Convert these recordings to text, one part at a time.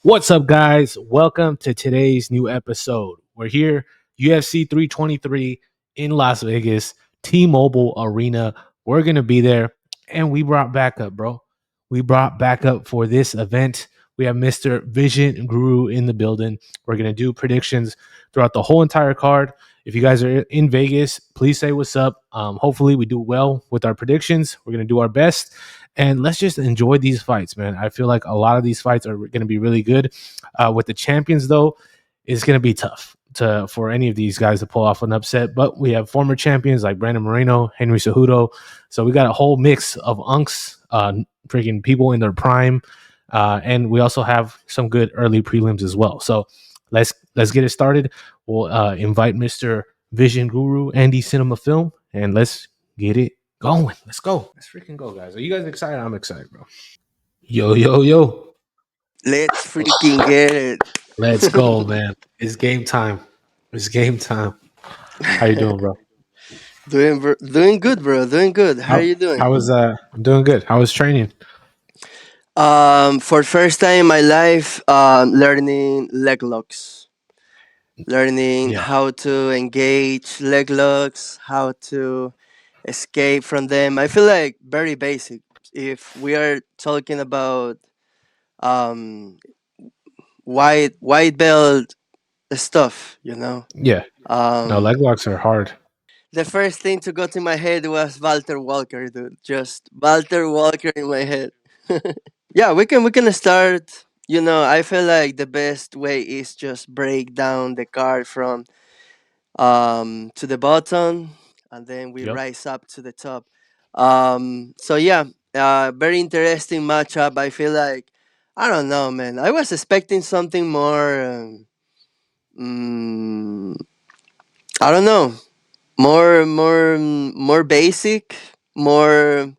What's up, guys? Welcome to today's new episode. We're here, UFC 323 in Las Vegas, T Mobile Arena. We're going to be there, and we brought backup, bro. We brought backup for this event. We have Mr. Vision Guru in the building. We're going to do predictions throughout the whole entire card. If you guys are in Vegas, please say what's up. Hopefully, we do well with our predictions. We're going to do our best. And let's just enjoy these fights, man. I feel like a lot of these fights are going to be really good. With the champions, though, it's going to be tough for any of these guys to pull off an upset. But we have former champions like Brandon Moreno, Henry Cejudo. So we got a whole mix of unks, freaking people in their prime, and we also have some good early prelims as well. So let's get it started. We'll invite Mr. Vision Guru, Andy Cinema Film, and let's get it going. Let's go. Let's freaking go, guys. Are you guys excited? I'm excited, bro. Yo, yo, yo. Let's freaking get it. Let's go, man. It's game time. It's game time. How you doing, bro? Doing good, bro. Doing good. How are How you doing? how was I'm doing good. How was training? For first time in my life, learning leg locks, learning Yeah. how to engage leg locks, how to escape from them. I feel like very basic. If we are talking about um, white belt stuff, Yeah. No, leg Um, locks are hard. the first thing to go to my head was Walter Walker, dude. Just Walter Walker in my head. Yeah, we can start. I feel like the best way is just break down the card from to the bottom, and then we Yep. rise up to the top. So yeah, very interesting matchup. I feel like I don't know, man. I was expecting something more. Mm, I don't know, more basic, more.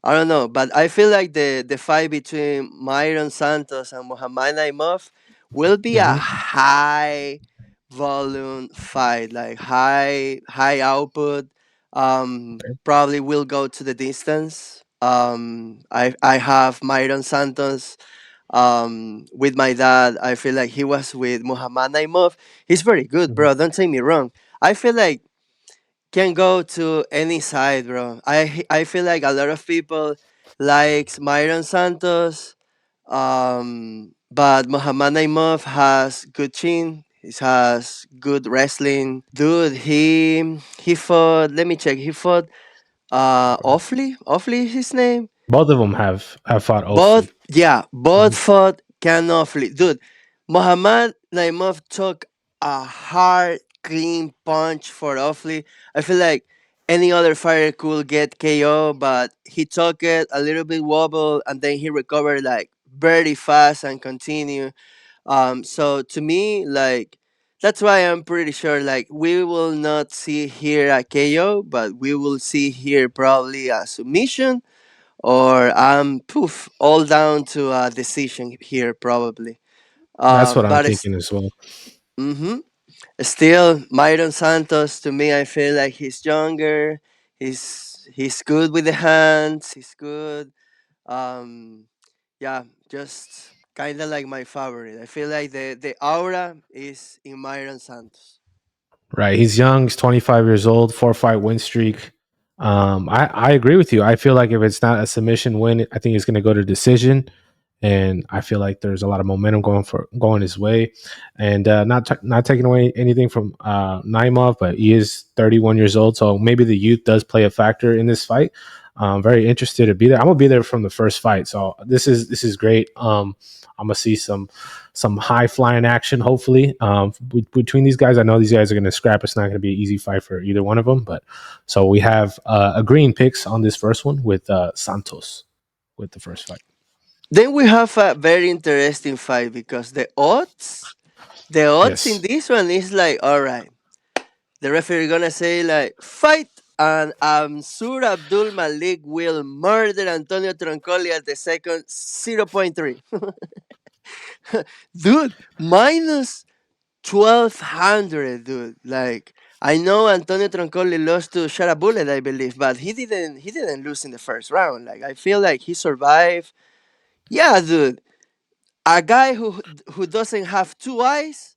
I don't know, but I feel like the fight between Myron Santos and Muhammad Naimov will be a Hmm. high volume fight, like high output. Okay. Probably will go to the distance. I have Myron Santos. With my dad, I feel like he was with Muhammad Naimov. He's very good, Mhm. bro. Don't take me wrong. I feel like can go to any side, bro. I feel like a lot of people likes Myron Santos, but Muhammad Naimov has good chin. He has good wrestling, dude. He fought. Let me check. He fought Offley. Offley is his name. Both of them have fought Both, Ofli. yeah, both Mhm. fought Canofli. Dude, Muhammad Naimov took a hard, clean punch for Ofli. I feel like any other fighter could get KO, but he took it a little bit wobble and then he recovered like very fast and continue. So to me, like that's why I'm pretty sure like we will not see here a KO, but we will see here probably a submission or poof, all down to a decision here probably. That's what I'm But it's thinking as well. hmm still Myron Santos. To me, I feel like he's younger. He's good with the hands. He's good. Um, yeah, just kind of like my favorite. I feel like the aura is in Myron Santos. Right. He's young. He's 25 years old. 4-fight win streak. I agree with you. I feel like if it's not a submission win, I think it's going to go to decision. And I feel like there's a lot of momentum going his way, and not taking away anything from Naimov, but he is 31 years old, so maybe the youth does play a factor in this fight. I'm very interested to be there. I'm gonna be there from the first fight, so this is great. I'm gonna see some high flying action. Hopefully, between these guys, I know these guys are gonna scrap. It's not gonna be an easy fight for either one of them, but so we have agreeing picks on this first one with Santos with the first fight. Then we have a very interesting fight because the odds in Yes. this one is like, all right, the referee gonna say like fight, and Sur Abdul Malik will murder Antonio Troncoli at the second 0.3. Dude, minus 1200, dude. Like I know Antonio Troncoli lost to Shara Bullet, I believe, but he didn't lose in the first round. Like I feel like he survived. Yeah, dude. A guy who doesn't have two eyes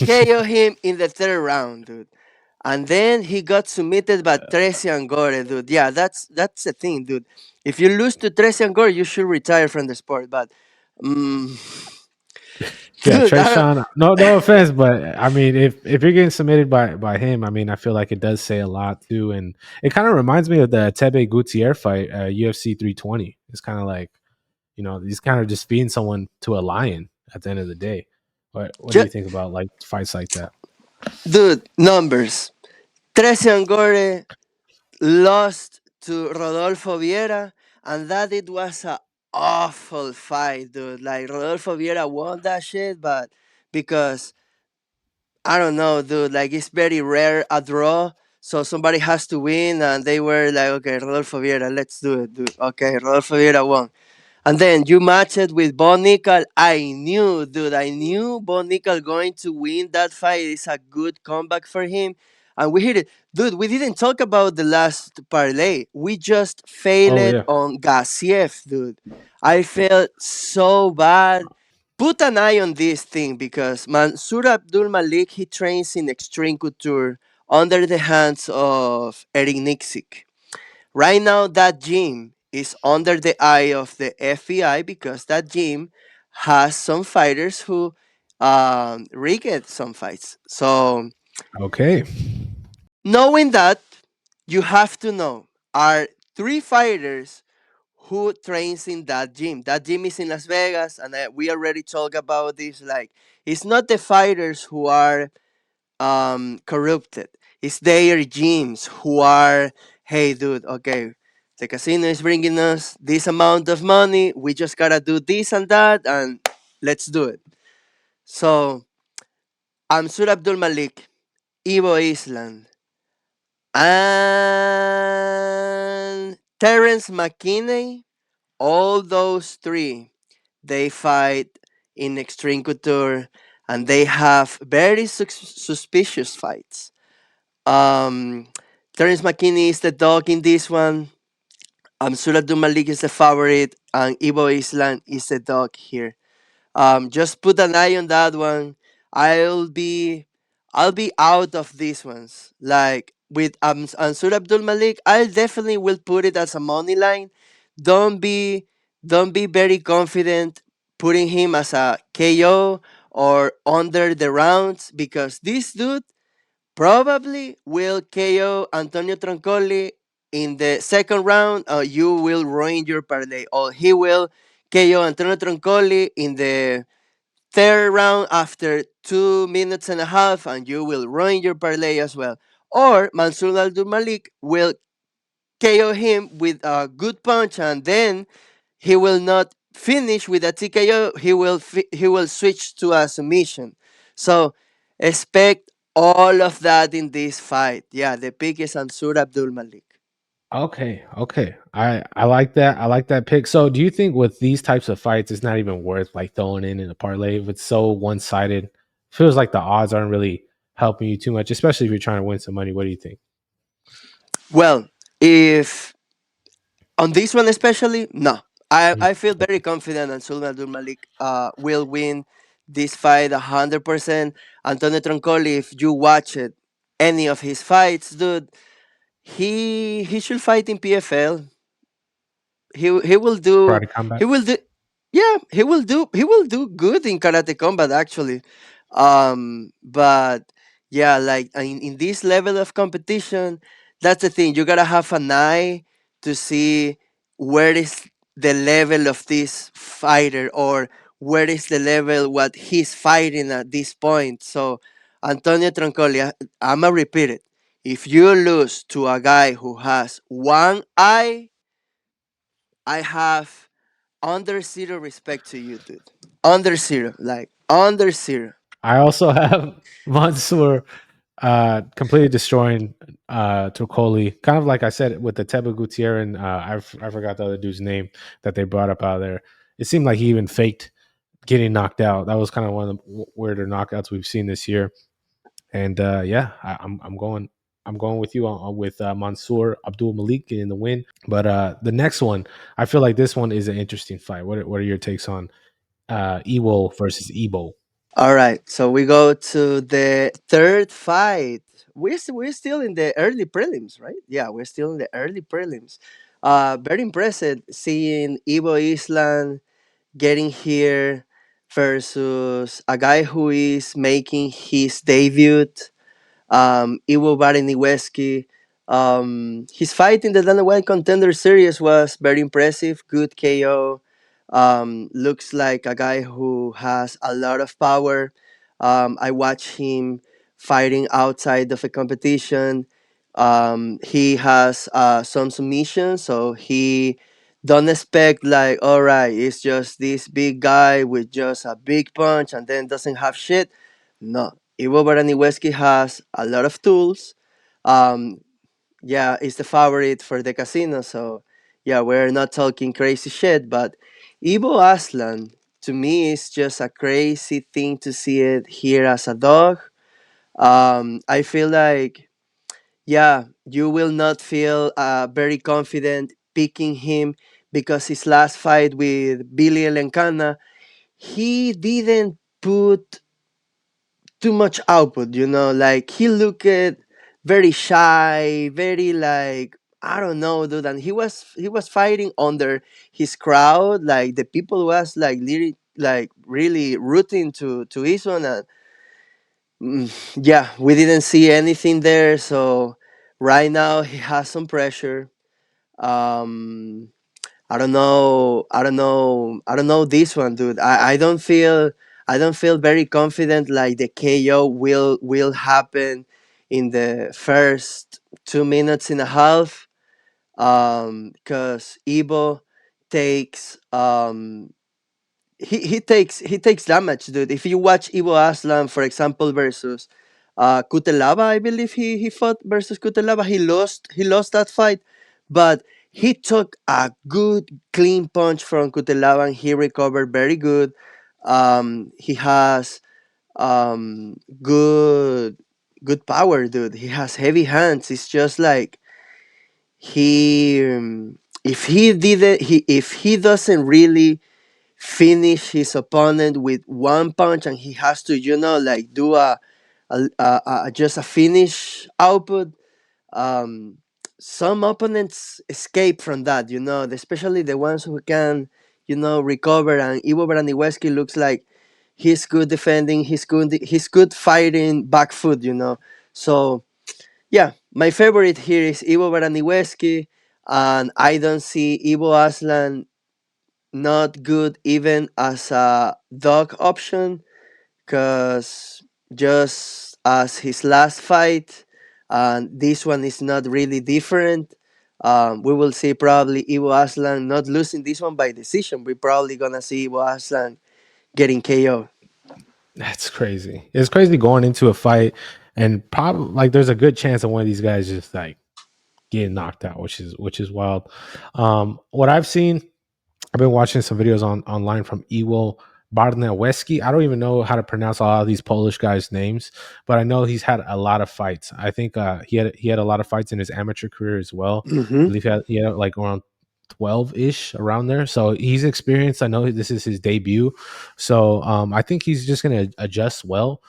KO him in the third round, dude. And then he got submitted by Tresian Gore, dude. Yeah, that's the thing, dude. If you lose to Tresian Gore, you should retire from the sport. But, mm, Yeah, dude, Trey I don't, Sean. No offense, but I mean, if you're getting submitted by him, I mean, I feel like it does say a lot too, and it kind of reminds me of the Tebe Gutierrez fight, UFC 320. It's kind of like, he's kind of just feeding someone to a lion at the end of the day. What do you ju- think about like fights like that? dude, numbers. Tresian Gore lost to Rodolfo Vieira, and that it was a awful fight, dude. Like Rodolfo Vieira won that shit, but because I don't know, dude. Like it's very rare a draw, so somebody has to win, and they were like, okay, Rodolfo Vieira, let's do it, dude. Okay, Rodolfo Vieira won. And then you match it with Bo Nickel. I knew, dude, I knew Bo Nickel going to win that fight. It's a good comeback for him. And we hit it. Dude, we didn't talk about the last parlay. We just Oh failed yeah. on Gassiev, dude. I felt so bad. Put an eye on this thing because Mansour Abdul Malik, he trains in Extreme Couture under the hands of Eric Nixick. Right now, that gym is under the eye of the FBI because that gym has some fighters who rigged some fights. So, Okay. knowing that, you have to know are three fighters who trains in that gym. That gym is in Las Vegas, and we already talked about this. Like, it's not the fighters who are corrupted. It's their gyms who are, hey, dude, okay, the casino is bringing us this amount of money. We just gotta do this and that, and let's do it. So, Amsur Abdul Malik, Ivo Island, and Terence McKinney, all those three, they fight in Extreme Couture, and they have very suspicious fights. Um, Terence McKinney is the dog in this one. Suradun Malik is the favorite, and Ivo Island is the dog here. Just put an eye on that one. I'll be, I'll be out of these ones. Like with Ansur Abdul Malik, I definitely will put it as a money line. Don't be, don't be very confident putting him as a KO or under the rounds because this dude probably will KO Antonio Troncoli in the second round, or you will ruin your parlay. Or he will KO Antonio Troncoli in the third round after 2 minutes and a half, and you will ruin your parlay as well. Or Mansour Al Malik will KO him with a good punch, and then he will not finish with a TKO. He will switch to a submission. So expect all of that in this fight. Yeah, the pick is Ansur Abdul Malik. Okay, okay. I like that. I like that pick. So, do you think with these types of fights, it's not even worth like throwing in a parlay if it's so one sided? Feels like the odds aren't really helping you too much, especially if you're trying to win some money. What do you think? Well, if on this one especially, no. Mm, I feel very confident Ansur Abdul Malik will win this fight 100%. Antonio Troncoli, if you watch it, any of his fights, dude, he should fight in PFL. He will do Karate combat. he will do yeah, he will do good in karate combat actually. But yeah, like in this level of competition, that's the thing. You gotta have an eye to see where is the level of this fighter, or where is the level what he's fighting at this point. So Antonio Troncoli, I'ma repeat it. If you lose to a guy who has one eye, I have under zero respect to you, dude. Under zero, like under zero. I also have Mansoor completely destroying Turcoli. Kind of like I said with the Teba Gutierrez and I forgot the other dude's name that they brought up out of there. It seemed like he even faked getting knocked out. That was kind of one of the weirder knockouts we've seen this year. And yeah, I'm going with you with Mansoor Abdul Malik getting the win. But the next one, I feel like this one is an interesting fight. What are your takes on Ewo versus Ebo. All right, so we go to the third fight. We're still in the early prelims, right? Yeah, we're still in the early prelims. Very impressive seeing Ivo Island getting here versus a guy who is making his debut, Iwo Bareniweski. His fight in the Dana Contender Series was very impressive. Good KO. Looks like a guy who has a lot of power. I watched him fighting outside of a competition. He has some submissions, so he don't expect like, all right, it's just this big guy with just a big punch and then doesn't have shit. No, Ivo Baraniweski has a lot of tools. Um, yeah, it's the favorite for the casino. So, yeah, we're not talking crazy shit. But Ivo Aslan, to me, is just a crazy thing to see it here as a dog. I feel like, yeah, you will not feel very confident picking him because his last fight with Billy Elencana, he didn't put too much output, like he looked very shy, very like, I don't know, dude. And he was fighting under his crowd, like the people was like really rooting to his one. And yeah, we didn't see anything there. So right now he has some pressure. um I don't know. I don't know. I don't know this one, dude. I don't feel very confident like the KO will happen in the first 2 minutes and a half. Because Ibo takes he takes damage, dude. If you watch Ivo Aslan, for example, versus Kutelaba, I believe he fought versus Kutelaba. He lost that fight, but he took a good clean punch from Kutelaba and he recovered very good. He has good power, dude. He has heavy hands. It's just like he if he doesn't really finish his opponent with one punch and he has to like do just a finish output. um some opponents escape from that, especially the ones who can recover. And Ivo Braniweski looks like he's good defending, he's good fighting back foot. So yeah, my favorite here is Ivo Braniweski, and I don't see Ivo Aslan not good even as a dog option, because just as his last fight, and this one is not really different. We will see probably Ivo Aslan not losing this one by decision. We're probably gonna see Ivo Aslan getting KO. That's crazy. It's crazy going into a fight and probably like there's a good chance that one of these guys just like getting knocked out, which is wild. What I've seen, I've been watching some videos online from Iwo Barnawski. I don't even know how to pronounce a lot of these Polish guys' names, but I know he's had a lot of fights. I think he had a lot of fights in his amateur career as well. I Hmm. believe he had like around 12 ish around there. So he's experienced. I know this is his debut. So I think he's just going to adjust well.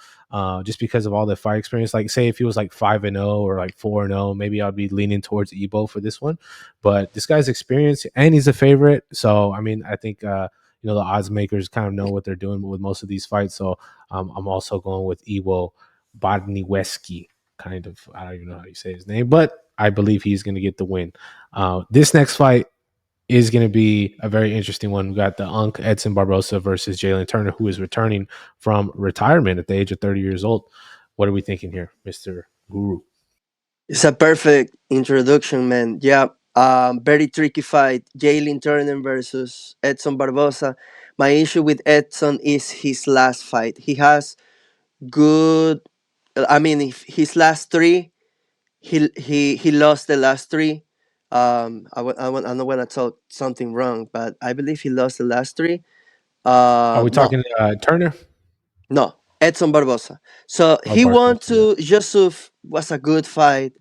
Just because of all the fight experience, like say if he was like 5-0 or like 4-0, maybe I'd be leaning towards Ebo for this one. But this guy's experienced and he's a favorite. So I mean, I think the odds makers kind of know what they're doing with most of these fights. So I'm also going with Iwo Badniweski. Kind of, I don't even know how you say his name, but I believe he's going to get the win. This next fight is going to be a very interesting one. We got the Unk Edson Barbosa versus Jalen Turner, who is returning from retirement at the age of 30 years old. What are we thinking here, Mr. Guru? It's a perfect introduction, man. Yeah, very tricky fight. Jalen Turner versus Edson Barbosa. My issue with Edson is his last fight. He has good. I mean, if his last three, he lost the last three. I don't want to talk something wrong, but I believe he lost the last three. Are we No, talking Turner? no, Edson Barbosa. So Oh, he won Barbosa. Yeah. to Yusuf. Was a good fight.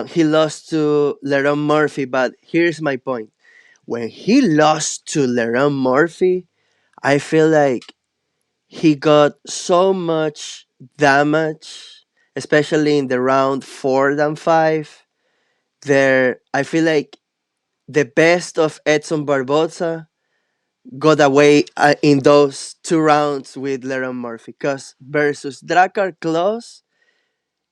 He lost to Leron Murphy, but here's my point. When he lost to Leron Murphy, I feel like he got so much damage, especially in the round 4 than 5. There, I feel like the best of Edson Barboza got away in those 2 rounds with Leron Murphy. Because versus Drakkar Klose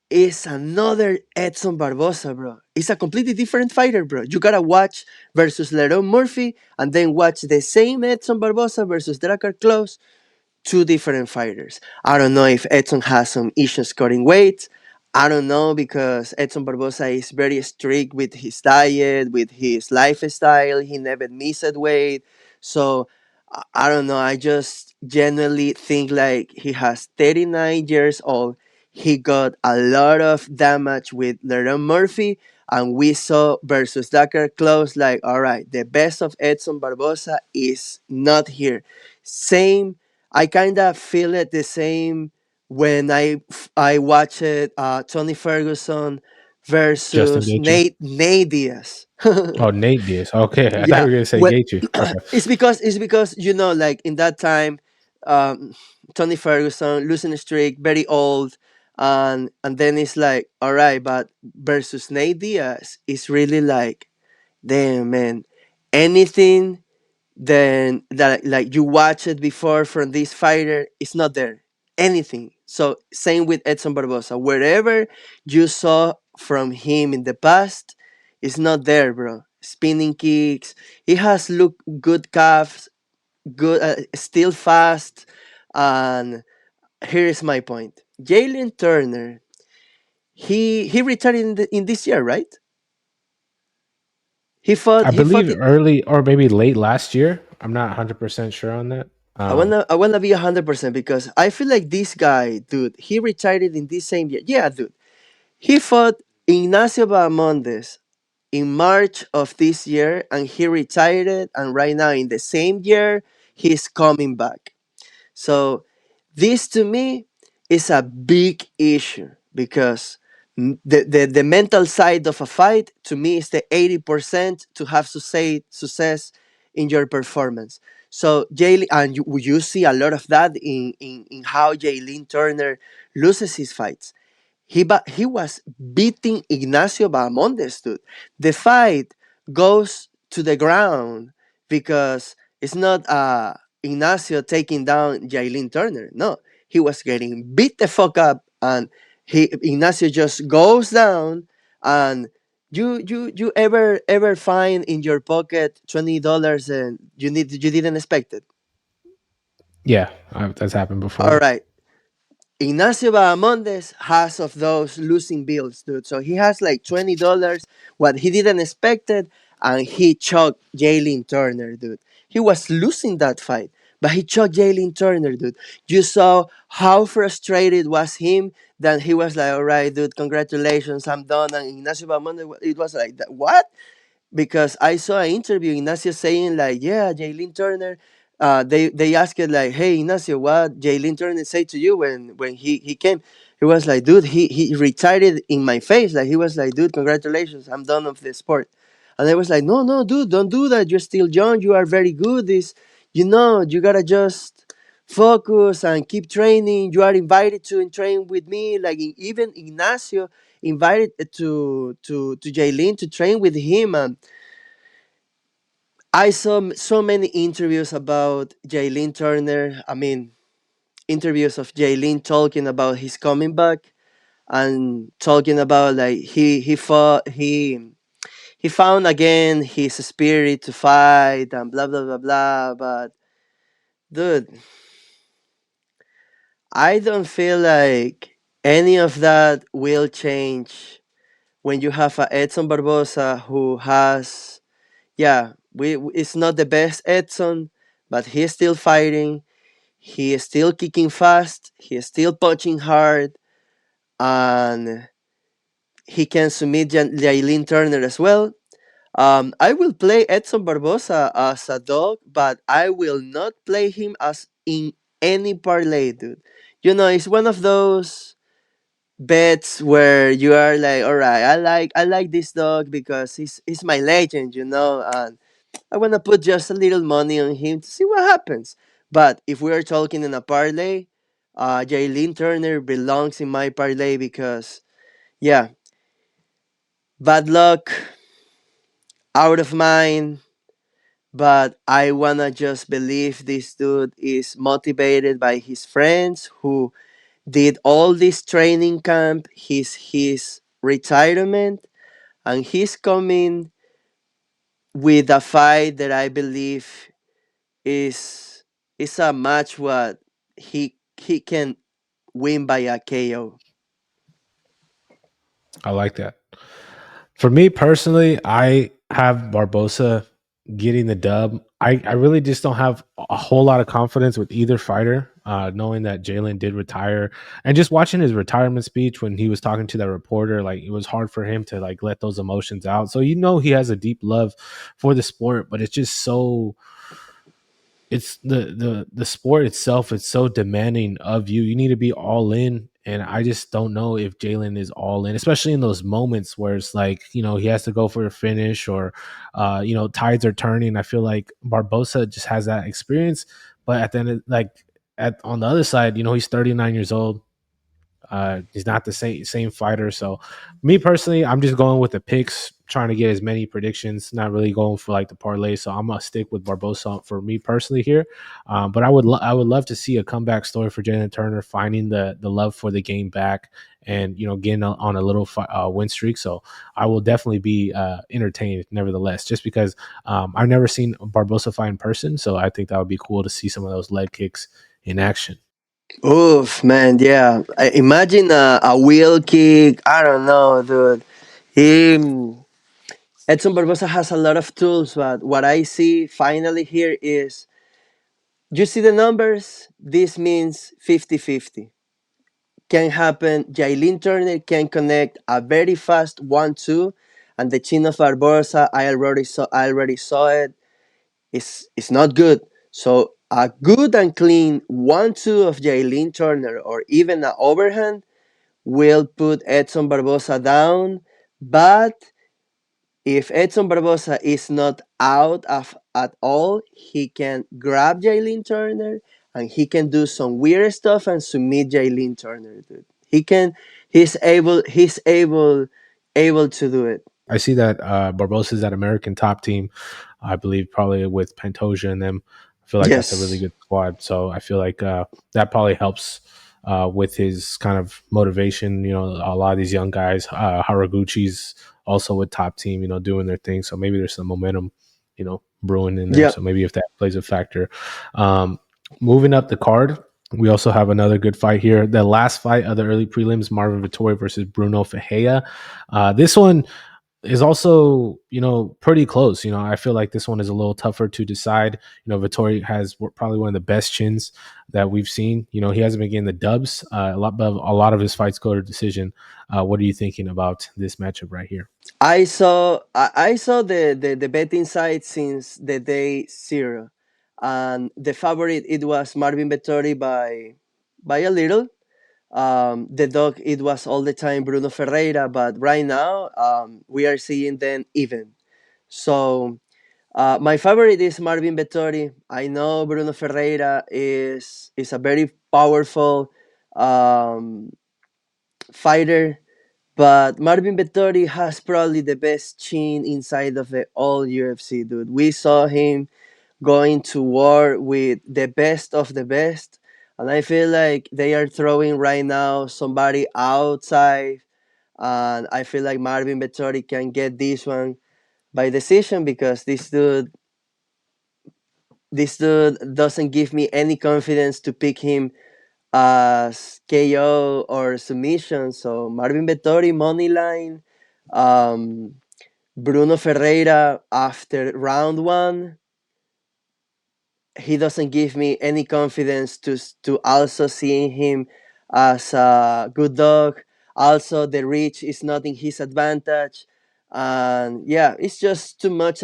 is another Edson Barboza, bro. It's a completely different fighter, bro. You gotta watch versus Leron Murphy and then watch the same Edson Barboza versus Drakkar Klose, two different fighters. I don't know if Edson has some issues cutting weight. I don't know because Edson Barbosa is very strict with his diet, with his lifestyle. He never missed weight. So I don't know. I just genuinely think like he has 39 years old. He got a lot of damage with Leron Murphy, and we saw versus Dakar close like, all right, the best of Edson Barbosa is not here. Same, I kind of feel it the same when I watched Tony Ferguson Justin versus Gaethje. Nate Diaz. Oh, Nate Diaz. Okay, I thought you Yeah, were gonna say well, Gaethje. Okay. it's because like in that time, um, Tony Ferguson losing a streak, very old, and then it's like, all right, but versus Nate Diaz is really like, damn man, anything then that like you watched it before from this fighter, it's not there. Anything. So same with Edson Barbosa. Wherever you saw from him in the past, it's not there, bro. Spinning kicks. He has look good calves, good, still fast. And here is my point. Jalen Turner. He retired in this year, right? He fought. I He fought. believe early or maybe late last year. I'm not 100% sure on that. I wanna be 100% because I feel like this guy, dude, he retired in this same year. Yeah, dude, he fought Ignacio Bahamondes in March of this year, and he retired. And right now, in the same year, he's coming back. So this to me is a big issue because the mental side of a fight to me is the 80% to have success in your performance. So Jalen, and you see a lot of that in how Jalen Turner loses his fights. He was beating Ignacio Bahamondes, dude. The fight goes to the ground because it's not Ignacio taking down Jailin Turner. No, he was getting beat the fuck up, and Ignacio just goes down. And you ever find in your pocket $20 and you didn't expect it? Yeah, that's happened All before. right. Ignacio Bahamondes has of those losing bills, dude. So he has like $20, what he didn't expect it, and he choked Jalen Turner, dude. He was losing that fight, but he choked Jalen Turner, dude. You saw how frustrated was him. Then he was like, "All right, dude, congratulations, I'm done." And Ignacio Bahamondes, it was like, "What?" Because I saw an interview Ignacio saying like, yeah, Jaylin Turner. They asked it like, hey Ignacio, what Jaylin Turner say to you when he came? He was like, dude, he retired in my face. Like he was like, dude, congratulations, I'm done with the sport. And I was like, no, no, dude, don't do that. You're still young. You are very good. This, you gotta just focus and keep training. You are invited to train with me. Like even Ignacio invited to Jaylin to train with him. And I saw so many interviews about Jaylin Turner. I mean, interviews of Jaylin talking about his coming back and talking about like he fought he found again his spirit to fight and blah blah blah blah. But dude, I don't feel like any of that will change when you have a Edson Barbosa who has, yeah, it's not the best Edson, but he's still fighting. He is still kicking fast. He is still punching hard, and he can submit Jailin Turner as well. I will play Edson Barbosa as a dog, but I will not play him as in any parlay, dude. It's one of those bets where you are like, all right, I like this dog because he's my legend, and I want to put just a little money on him to see what happens. But if we are talking in a parlay, Jaylin Turner belongs in my parlay because, yeah, bad luck, out of mind. But I wanna just believe this dude is motivated by his friends who did all this training camp, his retirement, and he's coming with a fight that I believe is is a match what he can win by a KO. I like that. For me personally, I have Barbosa getting the dub. I really just don't have a whole lot of confidence with either fighter, knowing that Jalen did retire. And just watching his retirement speech when he was talking to that reporter, like it was hard for him to like let those emotions out. So you know he has a deep love for the sport, but it's just so it's the sport itself. It's so demanding of you. You need to be all in, and I just don't know if Jalen is all in, especially in those moments where it's like he has to go for a finish or tides are turning. I feel like Barbosa just has that experience, but at the end, at on the other side, he's 39 years old. He's not the same fighter. So, me personally, I'm just going with the picks, trying to get as many predictions. Not really going for like the parlay. So I'm gonna stick with Barbosa for me personally here. But I would love to see a comeback story for Jalen Turner, finding the love for the game back, and getting on a little win streak. So I will definitely be entertained, nevertheless, just because I've never seen Barbosa fight in person. So I think that would be cool to see some of those leg kicks in action. Oof, man, yeah. Imagine a wheel kick. I don't know, dude. He Edson Barbosa has a lot of tools, but what I see finally here is you see the numbers. This means 50-50 can happen. Jailin Turner can connect a very fast 1-2, and the chin of Barbosa, I already saw it. It's not good. So a good and clean 1-2 of Jailin Turner or even an overhand will put Edson Barbosa down. But if Edson Barbosa is not out of at all, he can grab Jailin Turner and he can do some weird stuff and submit Jailin Turner, dude. He can he's able to do it. I see that Barbosa's that American top team. I believe probably with Pantoja and them. I feel like that's a really Yes. good squad. So I feel like that probably helps with his kind of motivation. A lot of these young guys, Haraguchi's also with top team, doing their thing. So maybe there's some momentum, brewing in there. Yeah. So maybe if that plays a factor. Um, Moving up the card, we also have another good fight here. The last fight of the early prelims, Marvin Vettori versus Bruno Ferreira. This one is also pretty close. I feel like this one is a little tougher to decide. Vittori has probably one of the best chins that we've seen. He hasn't been getting the dubs but a lot of his fights go to decision. What are you thinking about this matchup right here? I saw the betting site since the day zero, and the favorite it was Marvin Vettori by a little. The dog it was all the time Bruno Ferreira, but right now we are seeing them even. So my favorite is Marvin Vettori. I know Bruno Ferreira is a very powerful um, fighter, but Marvin Vettori has probably the best chin inside of the all UFC, dude. We saw him going to war with the best of the best, and I feel like they are throwing right now somebody outside, and I feel like Marvin Vettori can get this one by decision because this dude doesn't give me any confidence to pick him as KO or submission. So Marvin Vettori money line, um, Bruno Ferreira after round one. He doesn't give me any confidence to also seeing him as a good dog. Also, the reach is not in his advantage, and yeah, it's just too much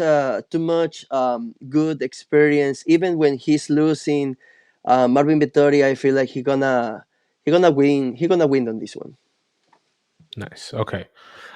good experience. Even when he's losing, Marvin Vittori, I feel like he gonna win on this one. Nice. Okay.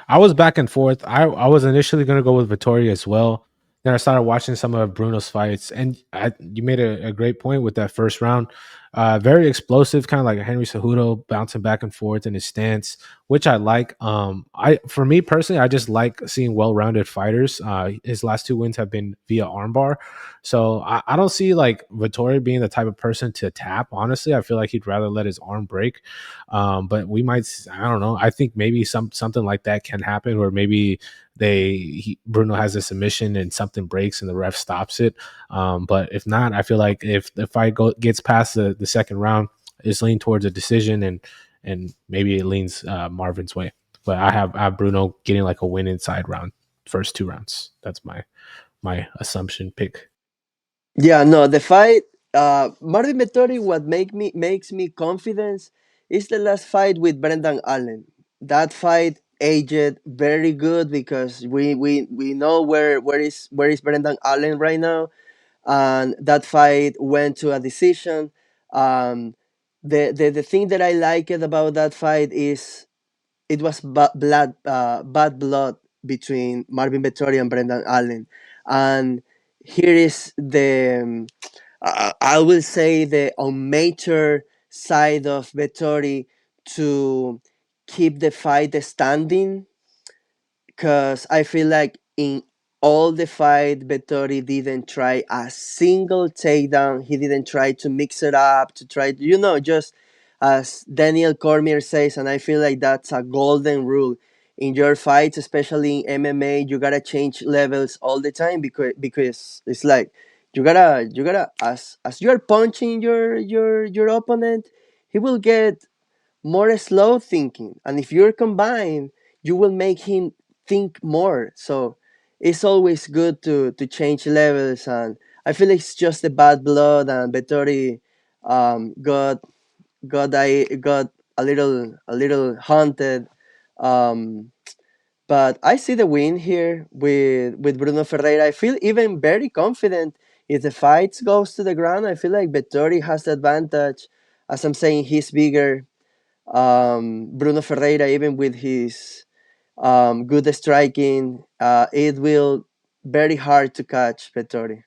I was back and forth. I was initially going to go with Vittori as well. then I started watching some of Bruno's fights, and you made a great point with that first round. Very explosive, kind of like a Henry Cejudo, bouncing back and forth in his stance, which I like. I for me personally, I just like seeing well-rounded fighters. His last two wins have been via armbar, so I don't see like Vittori being the type of person to tap. Honestly, I feel like he'd rather let his arm break. But we might, I don't know. I think maybe something like that can happen, where maybe Bruno has a submission and something breaks and the ref stops it. But if not, I feel like if the fight gets past the second round, it's leaning towards a decision, and maybe it leans Marvin's way. But I have Bruno getting like a win inside round, first two rounds. That's my assumption pick. Yeah, no, the fight. Marvin Vettori. What makes me confidence is the last fight with Brendan Allen. That fight aged very good because we know where is Brendan Allen right now, and that fight went to a decision. Um, the thing that I liked about that fight is it was bad blood between Marvin Vettori and Brendan Allen, and here is I will say the amateur side of Vettori to keep the fight standing, because I feel like in all the fight, Vettori didn't try a single takedown. He didn't try to mix it up, to try, just as Daniel Cormier says, and I feel like that's a golden rule. In your fights, especially in MMA, you gotta change levels all the time, because it's like you gotta as you're punching your opponent, he will get more slow thinking, and if you're combined, you will make him think more. So it's always good to change levels, and I feel it's just the bad blood, and Vettori got a little haunted. um but I see the win here with Bruno Ferreira. I feel even very confident if the fight goes to the ground. I feel like Vettori has the advantage. As I'm saying, he's bigger. Bruno Ferreira, even with his good striking, it will very hard to catch Vettori.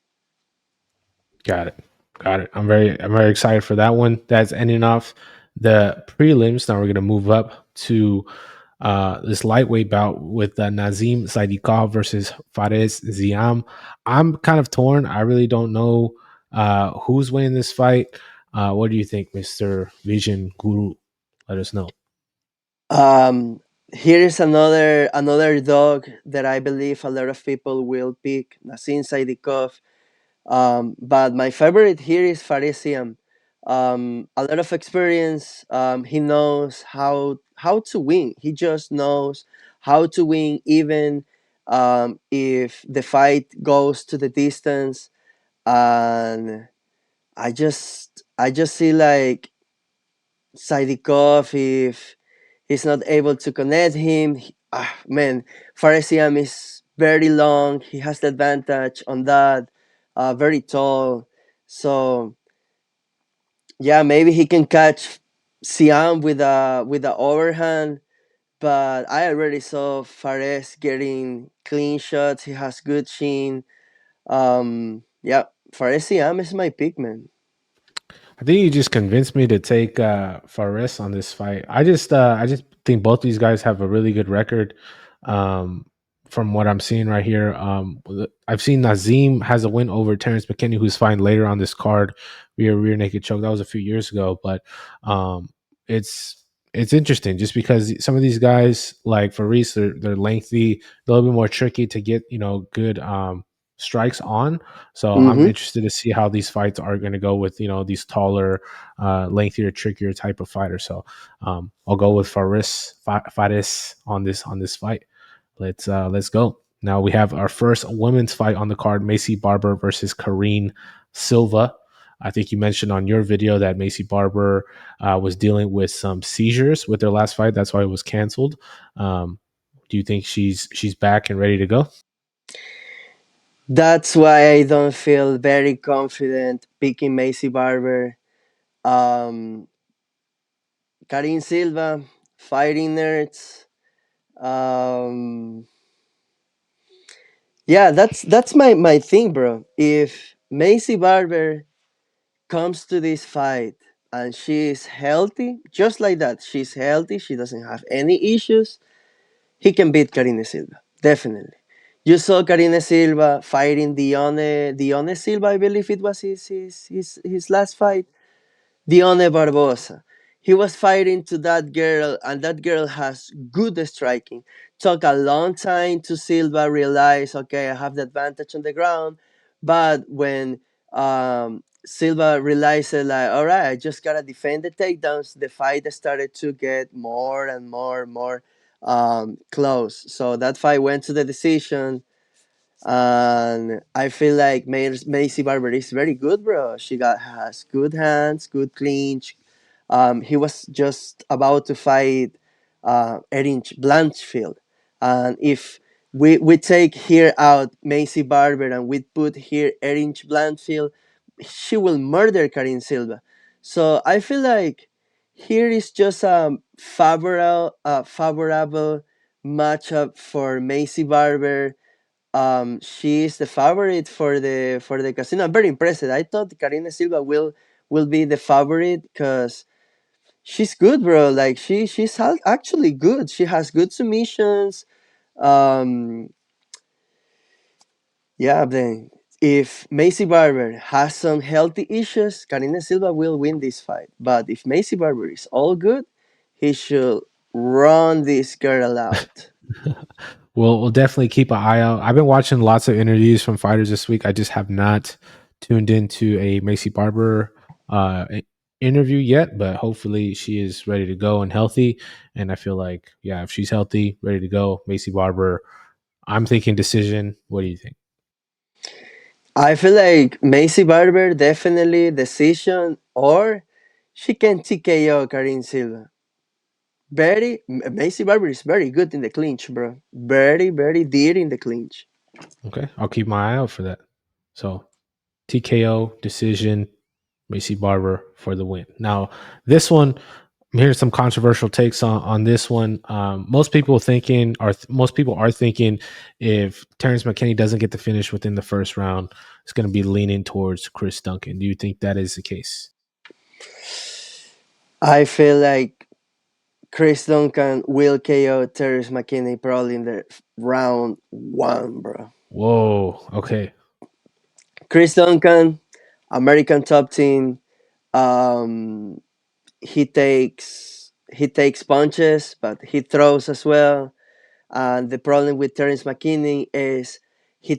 Got it. Got it. I'm very excited for that one. That's ending off the prelims. Now we're gonna move up to this lightweight bout with Nazim Saidikov versus Fares Ziam. I'm kind of torn. I really don't know who's winning this fight. What do you think, Mr. Vision Guru? Let us know. Um, Here is another dog that I believe a lot of people will pick, Nassim Saidikov. But my favorite here is Farisiam. A lot of experience. He knows how to win. He just knows how to win, even if the fight goes to the distance. And I just see like Saidikov, if he's not able to connect him. Man, Faresiam is very long. He has the advantage on that. Very tall. So yeah, maybe he can catch Siam with a overhand. But I already saw Fares getting clean shots. He has good chin. Yeah, Fares Siam is my pick, man. I think you just convinced me to take Fares on this fight. I just think both these guys have a really good record. Um, from what I'm seeing right here, I've seen Nazim has a win over Terrence McKinney, who's fighting later on this card via rear naked choke. That was a few years ago, but um, it's it's interesting just because some of these guys like Fares, they're lengthy, a little bit more tricky to get good strikes on. So I'm Mm-hmm. interested to see how these fights are going to go with these taller, lengthier, trickier type of fighters. So I'll go with Fares on this fight. Let's go. Now we have our first women's fight on the card: Macy Barber versus Karine Silva. I think you mentioned on your video that Macy Barber was dealing with some seizures with their last fight. That's why it was canceled. Um, do you think she's back and ready to go? That's why I don't feel very confident picking Macy Barber. Um, Karin Silva, fighting nerds. Um, Yeah, that's my thing, bro. If Macy Barber comes to this fight and she's healthy, just like that, she's healthy, she doesn't have any issues, he can beat Karine Silva. Definitely. You saw Karine Silva fighting Dione Silva, I believe it was his last fight. Dione Barbosa. He was fighting to that girl, and that girl has good striking. Took a long time to Silva realize, okay, I have the advantage on the ground. But when Silva realized, like, all right, I just gotta defend the takedowns, the fight started to get more and more close. So that fight went to the decision, and I feel like Macy Barber is very good, bro. She got has good hands, good clinch. He was just about to fight Erin Blanchfield, and if we take here out Macy Barber and we put here Erin Blanchfield, she will murder Karin Silva. So I feel like here is just a favorable matchup for Macy Barber. She is the favorite for the casino. I'm very impressed. I thought Karina Silva will be the favorite because she's good, bro. Like actually good. She has good submissions. Um, yeah. Then if Macy Barber has some healthy issues, Karina Silva will win this fight. But if Macy Barber is all good, he should run this girl out. We'll definitely keep an eye out. I've been watching lots of interviews from fighters this week. I just have not tuned into a Macy Barber interview yet, but hopefully she is ready to go and healthy. And I feel like, yeah, if she's healthy, ready to go, Macy Barber, I'm thinking decision. What do you think? I feel like Macy Barber definitely decision, or she can TKO Karin Silva. Macy Barber is very good in the clinch, bro. Very dear in the clinch. Okay, I'll keep my eye out for that. So TKO decision, Macy Barber for the win. Now, this one, I'm hearing some controversial takes on this one. Most people are thinking if Terrence McKinney doesn't get the finish within the first round, it's going to be leaning towards Chris Duncan. Do you think that is the case? I feel like Chris Duncan will KO Terrence McKinney probably in the round one, bro. Whoa. Okay. Chris Duncan, American top team. Um, he takes punches, but he throws as well. And the problem with Terence McKinney is he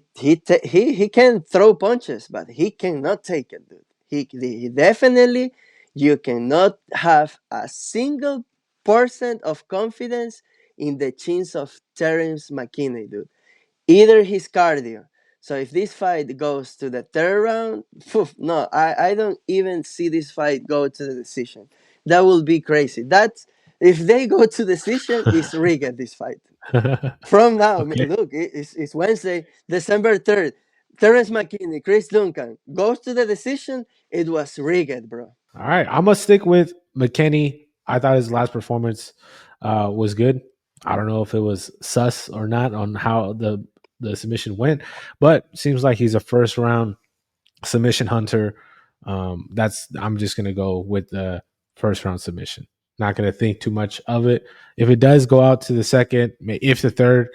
can throw punches, but he cannot take it, dude. He definitely you cannot have a single percent of confidence in the chins of Terence McKinney, dude. Either his cardio. So if this fight goes to the third round, phew, no, I don't even see this fight go to the decision. That will be crazy. That's if they go to decision, it's rigged this fight. From now, Okay. look, it's Wednesday, December 3rd. Terence McKinney, Chris Duncan goes to the decision. It was rigged, bro. All right. I'm going to stick with McKinney. I thought his last performance was good. I don't know if it was sus or not on how the submission went, but seems like he's a first round submission hunter. That's I'm just gonna go with the first round submission. Not gonna think too much of it. If it does go out to the second, if the third,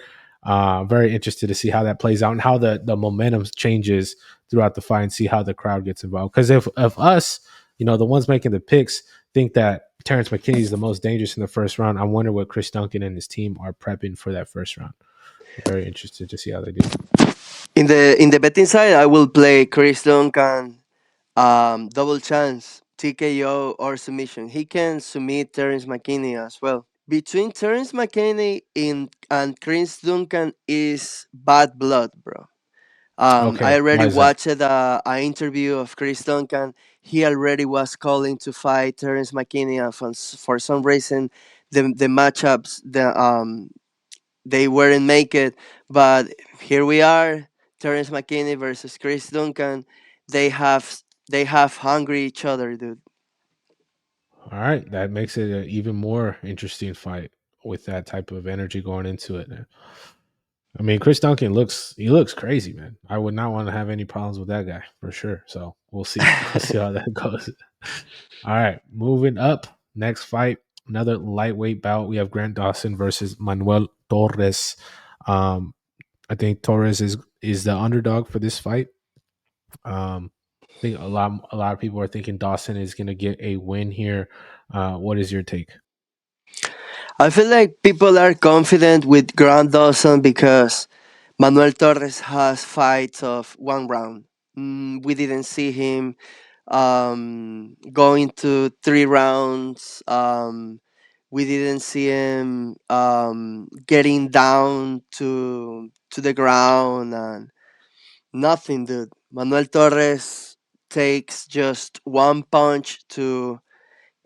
very interested to see how that plays out and how the momentum changes throughout the fight and see how the crowd gets involved. Because if us, the ones making the picks think that Terrence McKinney is the most dangerous in the first round, I wonder what Chris Duncan and his team are prepping for that first round. Very interested to see how they do. In the betting side, I will play Chris Duncan, double chance, TKO or submission. He can submit Terence McKinney as well. Between Terence McKinney and Chris Duncan is bad blood, bro. I Okay, already why is that? watched an interview of Chris Duncan. He already was calling to fight Terence McKinney, and for some reason, the matchups they weren't make it. But here we are, Terence McKinney versus Chris Duncan. They have they have hungry each other, dude. All right, that makes it an even more interesting fight with that type of energy going into it. I mean, Chris Duncan looks crazy, man. I would not want to have any problems with that guy for sure. So we'll see. We'll see how that goes. All right, moving up. Next fight, another lightweight bout. We have Grant Dawson versus Manuel Torres. Um, I think Torres is the underdog for this fight. I think a lot of people are thinking Dawson is going to get a win here. What is your take? I feel like people are confident with Grant Dawson because Manuel Torres has fights of 1 round. We didn't see him going to 3 rounds. We didn't see him getting down to the ground and nothing, dude. Manuel Torres takes just one punch to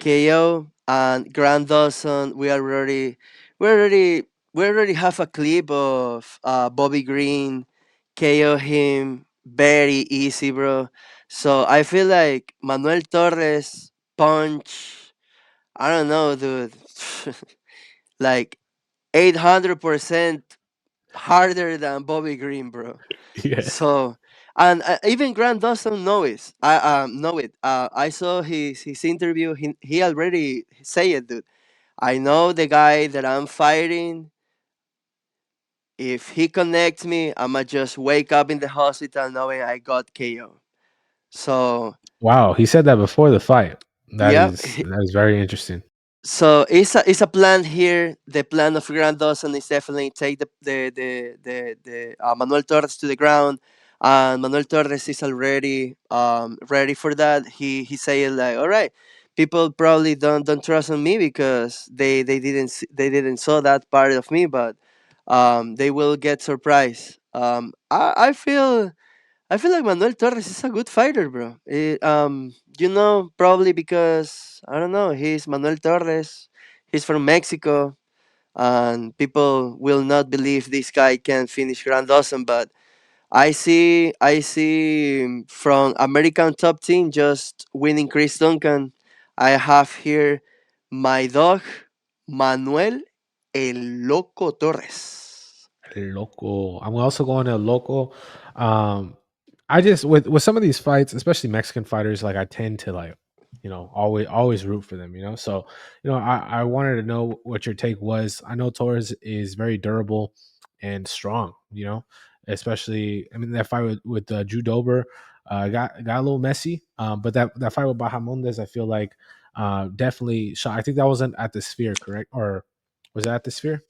KO, and Grant Dawson. We already, we already have a clip of Bobby Green KO him very easy, bro. So I feel like Manuel Torres punch. I don't know, dude. Like 800% harder than Bobby Green, bro. Yeah. So, and even Grant doesn't know it. I know it. I saw his interview. He already say it, dude. I know the guy that I'm fighting. If he connects me, I'ma just wake up in the hospital knowing I got KO. So Wow, he said that before the fight. yeah, That is very interesting. so it's a plan here. The plan of Grant Dawson is definitely take the Manuel Torres to the ground, and Manuel Torres is already ready for that. He said like, all right, people probably don't trust on me because they didn't saw that part of me, but they will get surprised. I feel like Manuel Torres is a good fighter, bro. Probably because I don't know, he's Manuel Torres. He's from Mexico, and people will not believe this guy can finish Grand Awesome. But I see from American top team just winning Chris Duncan. I have here my dog Manuel El Loco Torres. Local. I'm also going to local. Um, I just with some of these fights, especially Mexican fighters, like I tend to like, always root for them. So I wanted to know what your take was. I know Torres is very durable and strong. Especially I mean that fight with Drew Dober got a little messy. But that fight with Bahamondes, I feel like definitely shot. I think that wasn't at the Sphere, correct? Or was that at the Sphere?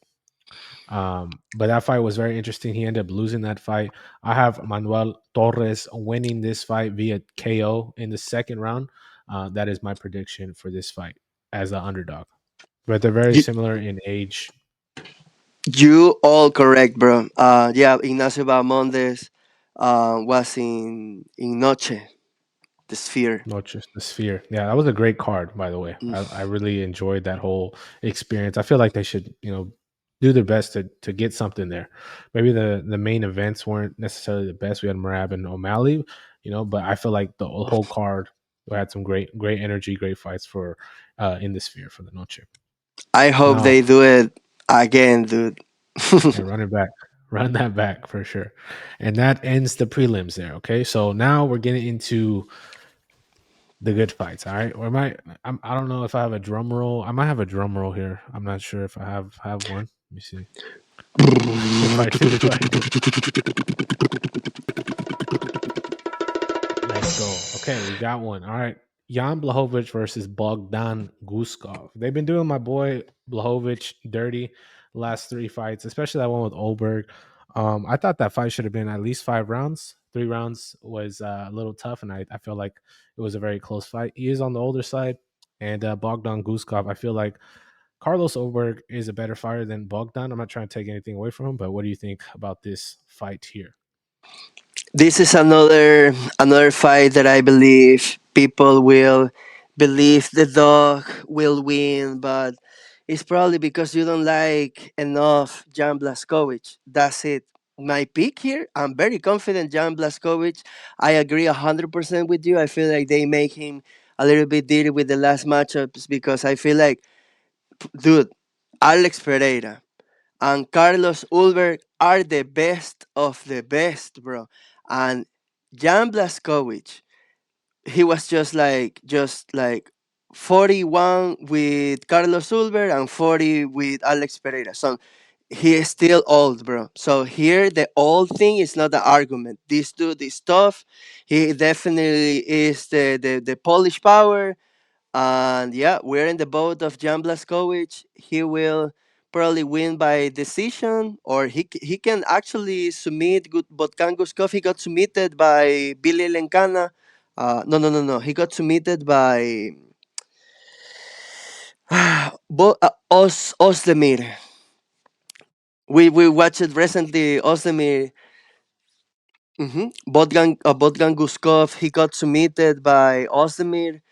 But that fight was very interesting. He ended up losing that fight. I have Manuel Torres winning this fight via KO in the second round. That is my prediction for this fight as the underdog. But they're very similar in age. You all correct, bro. Yeah, Ignacio Bahamondes was in Noche, the Sphere. Not just the Sphere. Yeah, that was a great card, by the way. Mm. I really enjoyed that whole experience. I feel like they should, do their best to get something there. Maybe the main events weren't necessarily the best. We had Marab and O'Malley, but I feel like the whole card had some great energy, great fights for in the Sphere for the Noche. I hope Now, they do it again, dude. yeah, run it back. Run that back for sure. And that ends the prelims there. Okay. So now we're getting into the good fights. All right. Or I don't know if I have a drum roll. I might have a drum roll here. I'm not sure if I have one. Let me see. If I do, if I do. Let's go. Okay, we got one. All right. Jan Blahovic versus Bogdan Guskov. They've been doing my boy Blahovic dirty the last three fights, especially that one with Olberg. I thought that fight should have been at least 5 rounds. 3 rounds was a little tough, and I feel like it was a very close fight. He is on the older side, and Bogdan Guskov, I feel like Carlos Olberg is a better fighter than Bogdan. I'm not trying to take anything away from him, but what do you think about this fight here? This is another fight that I believe people will believe the dog will win, but it's probably because you don't like enough Jan Blaskovic. That's it. My pick here, I'm very confident Jan Blaskovic. I agree 100% with you. I feel like they make him a little bit dirty with the last matchups because I feel like, dude, Alex Pereira, and Carlos Ulberg are the best of the best, bro. And Jan Blazkowicz, he was just like 41 with Carlos Ulberg and 40 with Alex Pereira. So he is still old, bro. So here the old thing is not the argument. This dude is tough. He definitely is the Polish power. And yeah, we're in the boat of Jan Blazkowicz. He will probably win by decision, or he can actually submit good Botkan Guskov. He got submitted by Billy Lenkana. No, no, no, no. He got submitted by Osdemir. We watched it recently. Osdemir. Botkan Guskov. He got submitted by Osdemir.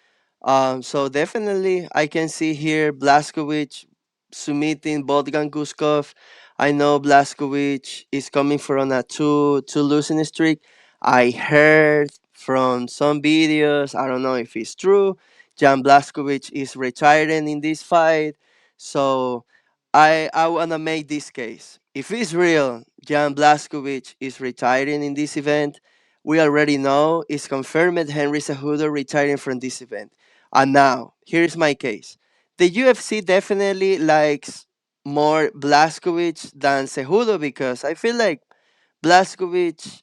So definitely, I can see here Blaskovic submitting Bogdan Guskov. I know Blaskovic is coming from a two losing streak. I heard from some videos. I don't know if it's true. Jan Blaskovic is retiring in this fight. So I wanna make this case. If it's real, Jan Blaskovic is retiring in this event. We already know it's confirmed Henry Cejudo retiring from this event. And now, here's my case. The UFC definitely likes more Blaskovic than Cejudo because I feel like Blaskovic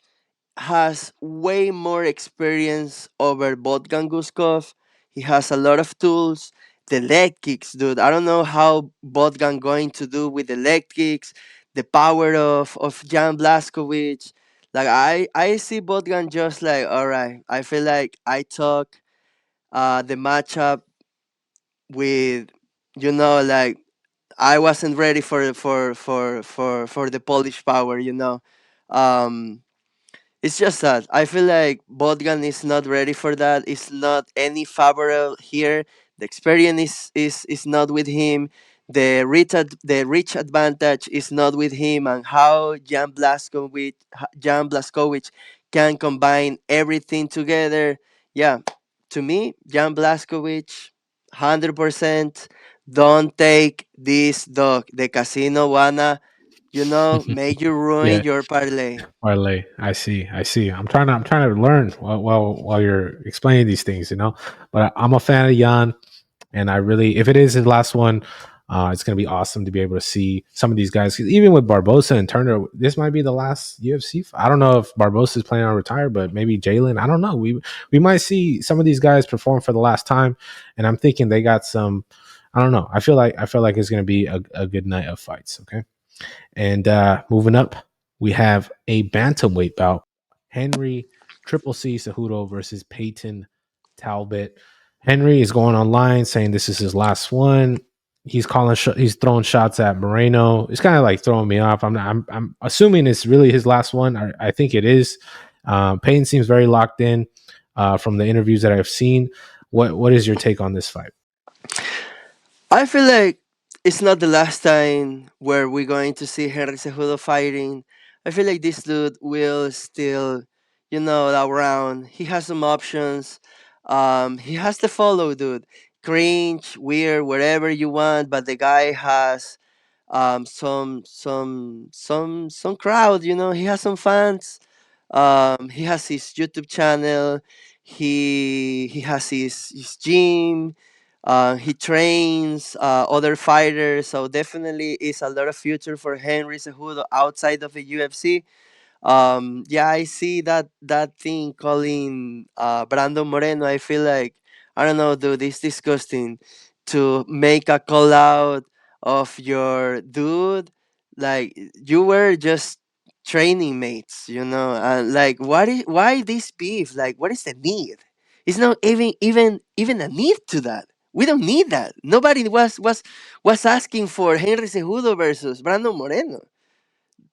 has way more experience over Botkan Guskov. He has a lot of tools. The leg kicks, dude. I don't know how Botkan going to do with the leg kicks. The power of Jan Blaskovic. Like I see Botkan just like, all right. I feel like I talk the matchup with, like I wasn't ready for the Polish power. Um, it's just that I feel like Botgan is not ready for that. It's not any favorable here. The experience is not with him. The reach advantage is not with him, and how Jan Blazkowicz can combine everything together. Yeah, to me, Jan Blazkowicz, 100%. Don't take this dog. The casino wanna, make you ruin Yeah, your parlay. parlay. I see. I see. I'm trying to learn while you're explaining these things, But I'm a fan of Jan, and I really, if it is his last one, it's gonna be awesome to be able to see some of these guys. 'Cause even with Barbosa and Turner, this might be the last UFC. I don't know if Barbosa is planning on retire, but maybe Jalen. I don't know. We might see some of these guys perform for the last time, and I'm thinking they got some. I don't know. I feel like it's gonna be a good night of fights. Okay. And moving up, we have a bantamweight bout: Henry Triple C Cejudo versus Peyton Talbot. Henry is going online saying this is his last one. He's throwing shots at Moreno. It's kind of like throwing me off. I'm assuming it's really his last one. I think it is. Peyton seems very locked in from the interviews that I've seen. What is your take on this fight? I feel like it's not the last time where we're going to see Henry Cejudo fighting. I feel like this dude will still, around. He has some options. He has to follow, dude. Cringe, weird, wherever you want, but the guy has some crowd. He has some fans. He has his YouTube channel. He has his gym. He trains other fighters, so definitely is a lot of future for Henry Cejudo outside of the UFC. Yeah, I see that thing calling Brandon Moreno. I feel like, I don't know, dude. It's disgusting to make a call out of your dude. Like, you were just training mates, and like, why this beef? Like, what is the need? It's not even a need to that. We don't need that. Nobody was asking for Henry Cejudo versus Brandon Moreno.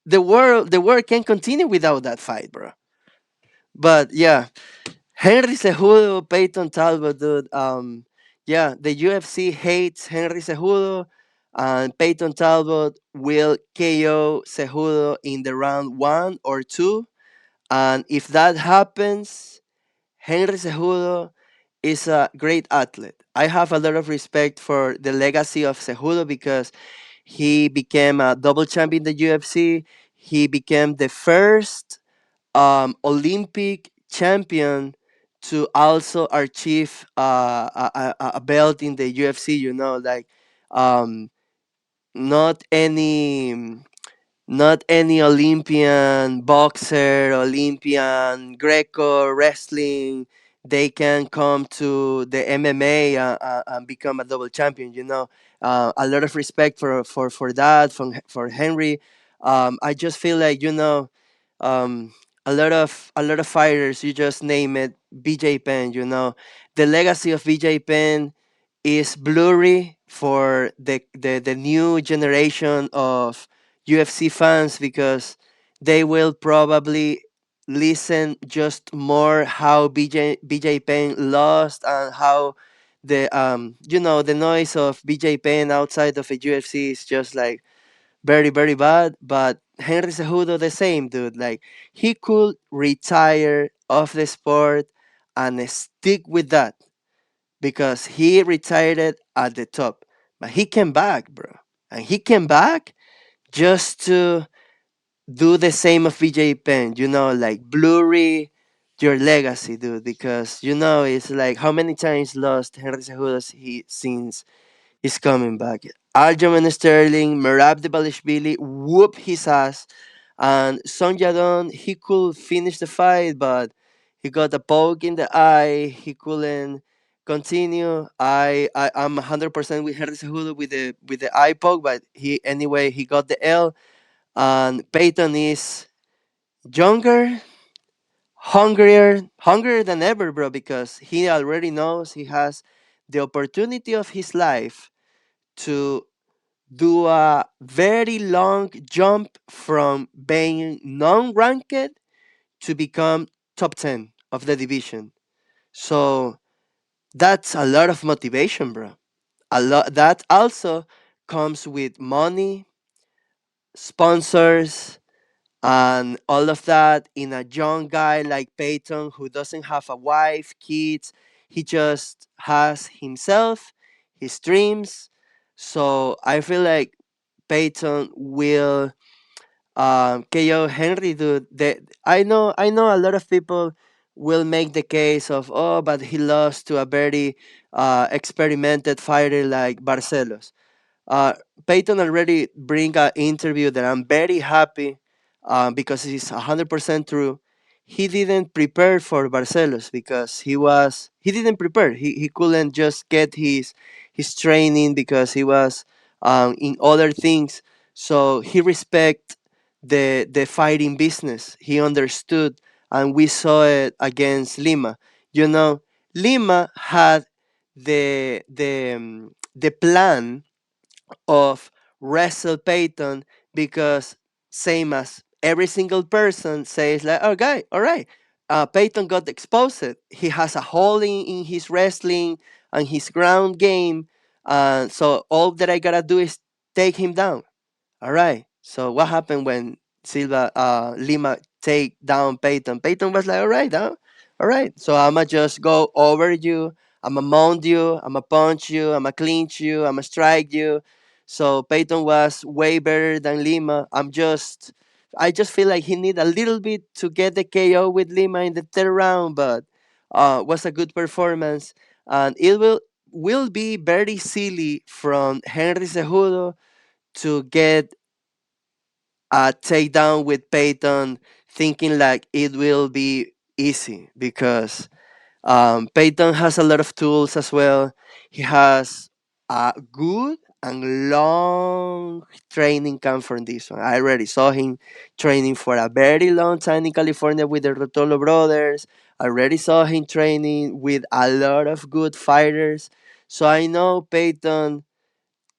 The world can continue without that fight, bro. But yeah, Henry Cejudo, Peyton Talbot, dude. Yeah, the UFC hates Henry Cejudo, and Peyton Talbot will KO Cejudo in the round 1 or 2. And if that happens, Henry Cejudo is a great athlete. I have a lot of respect for the legacy of Cejudo because He became a double champion in the UFC. He became the first Olympic champion to also achieve a belt in the UFC. Like um, not any not any Olympian boxer, Olympian Greco wrestling, they can come to the MMA and become a double champion. A lot of respect for that for Henry. I just feel like um, a lot of fighters. You just name it, BJ Penn. The legacy of BJ Penn is blurry for the new generation of UFC fans because they will probably listen just more how BJ Penn lost and how the noise of BJ Penn outside of the UFC is just like very very bad. But Henry Cejudo the same, dude. Like, he could retire off the sport and stick with that because he retired at the top. But he came back, bro. And he came back just to do the same of VJ Penn, like blurry your legacy, dude, because it's like how many times lost Henry Cejudo since he's coming back. Aljamain Sterling, Merab Debalishvili whoop his ass, and Son Yadon, he could finish the fight, but he got a poke in the eye. He couldn't continue. I'm 100% with Henry Cejudo with the eye poke, but he got the L. And Peyton is younger, hungrier than ever, bro, because he already knows he has the opportunity of his life to do a very long jump from being non-ranked to become top 10 of the division. So that's a lot of motivation, bro. A lot that also comes with money, sponsors, and all of that in a young guy like Peyton who doesn't have a wife, kids. He just has himself, his dreams. So I feel like Peyton will KO Henry, dude. I know a lot of people will make the case of, oh, but he lost to a very experimented fighter like Barcelos. uh, Peyton already bring an interview that I'm very happy because it's 100% true. He didn't prepare for Barcelos because he didn't prepare. He couldn't just get his training because he was in other things. So he respect the fighting business. He understood, and we saw it against Lima. You know, Lima had the plan of wrestle Peyton because same as every single person says like, okay, all right, Peyton got exposed. He has a hole in his wrestling and his ground game, so all that I gotta do is take him down. All right. So what happened when Lima take down Peyton? Peyton was like, all right, huh? All right. So I'ma just go over you. I'ma mount you. I'ma punch you. I'ma clinch you. I'ma strike you. So Peyton was way better than Lima. I just feel like he need a little bit to get the KO with Lima in the third round, but was a good performance, and it will be very silly from Henry Cejudo to get a takedown with Peyton, thinking like it will be easy because Peyton has a lot of tools as well. He has a good and long training camp for this one. I already saw him training for a very long time in California with the Rotolo brothers. I already saw him training with a lot of good fighters. So I know Peyton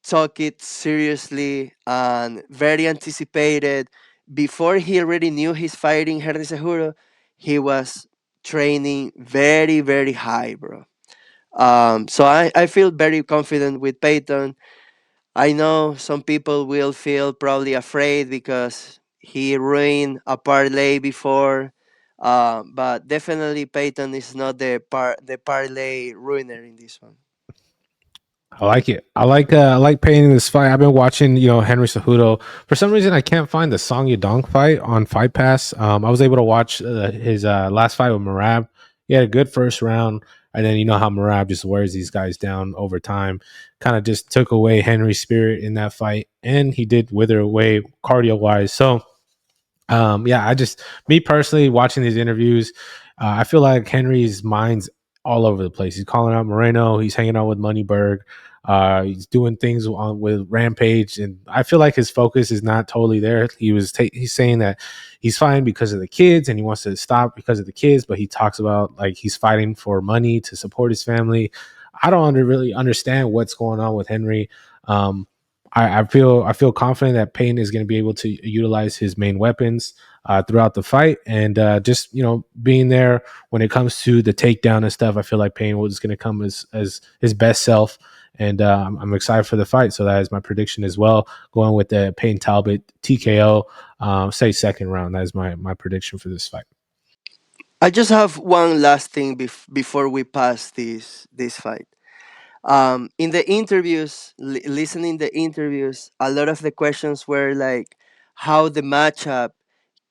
took it seriously and very anticipated. Before he already knew he's fighting Henry Cejudo, he was training very, very high, bro. So I feel very confident with Peyton. I know some people will feel probably afraid because he ruined a parlay before, but definitely Peyton is not the parlay ruiner in this one. I like it. I like painting this fight. I've been watching, Henry Cejudo. For some reason, I can't find the Song Yadong fight on Fight Pass. I was able to watch his last fight with Marab. He had a good first round, and then you know how Marab just wears these guys down over time. Kind of just took away Henry's spirit in that fight, and he did wither away cardio wise. So yeah, I just me personally watching these interviews, I feel like Henry's mind's all over the place. He's calling out Moreno. He's hanging out with Moneyberg. He's doing things with Rampage, and I feel like his focus is not totally there. He's saying that he's fighting because of the kids, and he wants to stop because of the kids. But he talks about like he's fighting for money to support his family. I don't really understand what's going on with Henry. Um, I feel confident that Payne is going to be able to utilize his main weapons throughout the fight, and just being there when it comes to the takedown and stuff. I feel like Payne was going to come as his best self, and I'm excited for the fight. So that is my prediction as well, going with the Payne Talbot TKO, say second round. That is my prediction for this fight. I just have one last thing before we pass this fight. In the interviews, listening the interviews, a lot of the questions were like how the matchup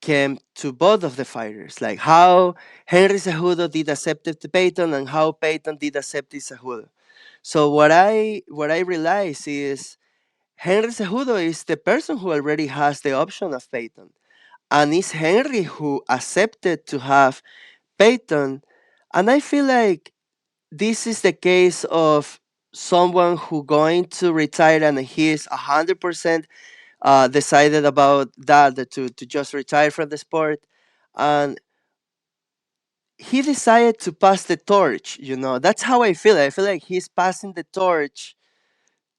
came to both of the fighters, like how Henry Cejudo did accept it to Payton and how Payton did accept it Cejudo. So what I realize is Henry Cejudo is the person who already has the option of Payton, and it's Henry who accepted to have Payton, and I feel like this is the case of someone who going to retire and he is 100% decided about that to just retire from the sport, and he decided to pass the torch. That's how I feel like he's passing the torch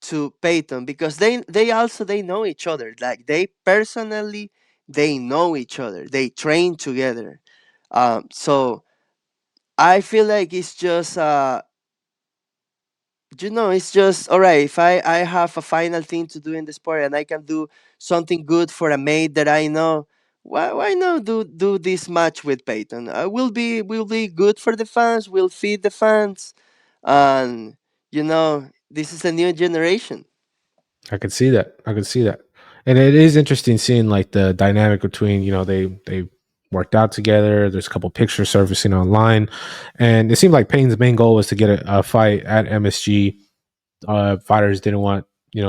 to Peyton because they know each other, like they personally they know each other, they train together. So I feel like it's just it's just all right. If I have a final thing to do in the sport and I can do something good for a mate that I know, why not do this match with Peyton? Will be good for the fans. Will feed the fans, and this is a new generation. I could see that. I could see that. And it is interesting seeing like the dynamic between, they worked out together. There's a couple pictures surfacing online. And it seemed like Payne's main goal was to get a fight at MSG. Fighters didn't want, they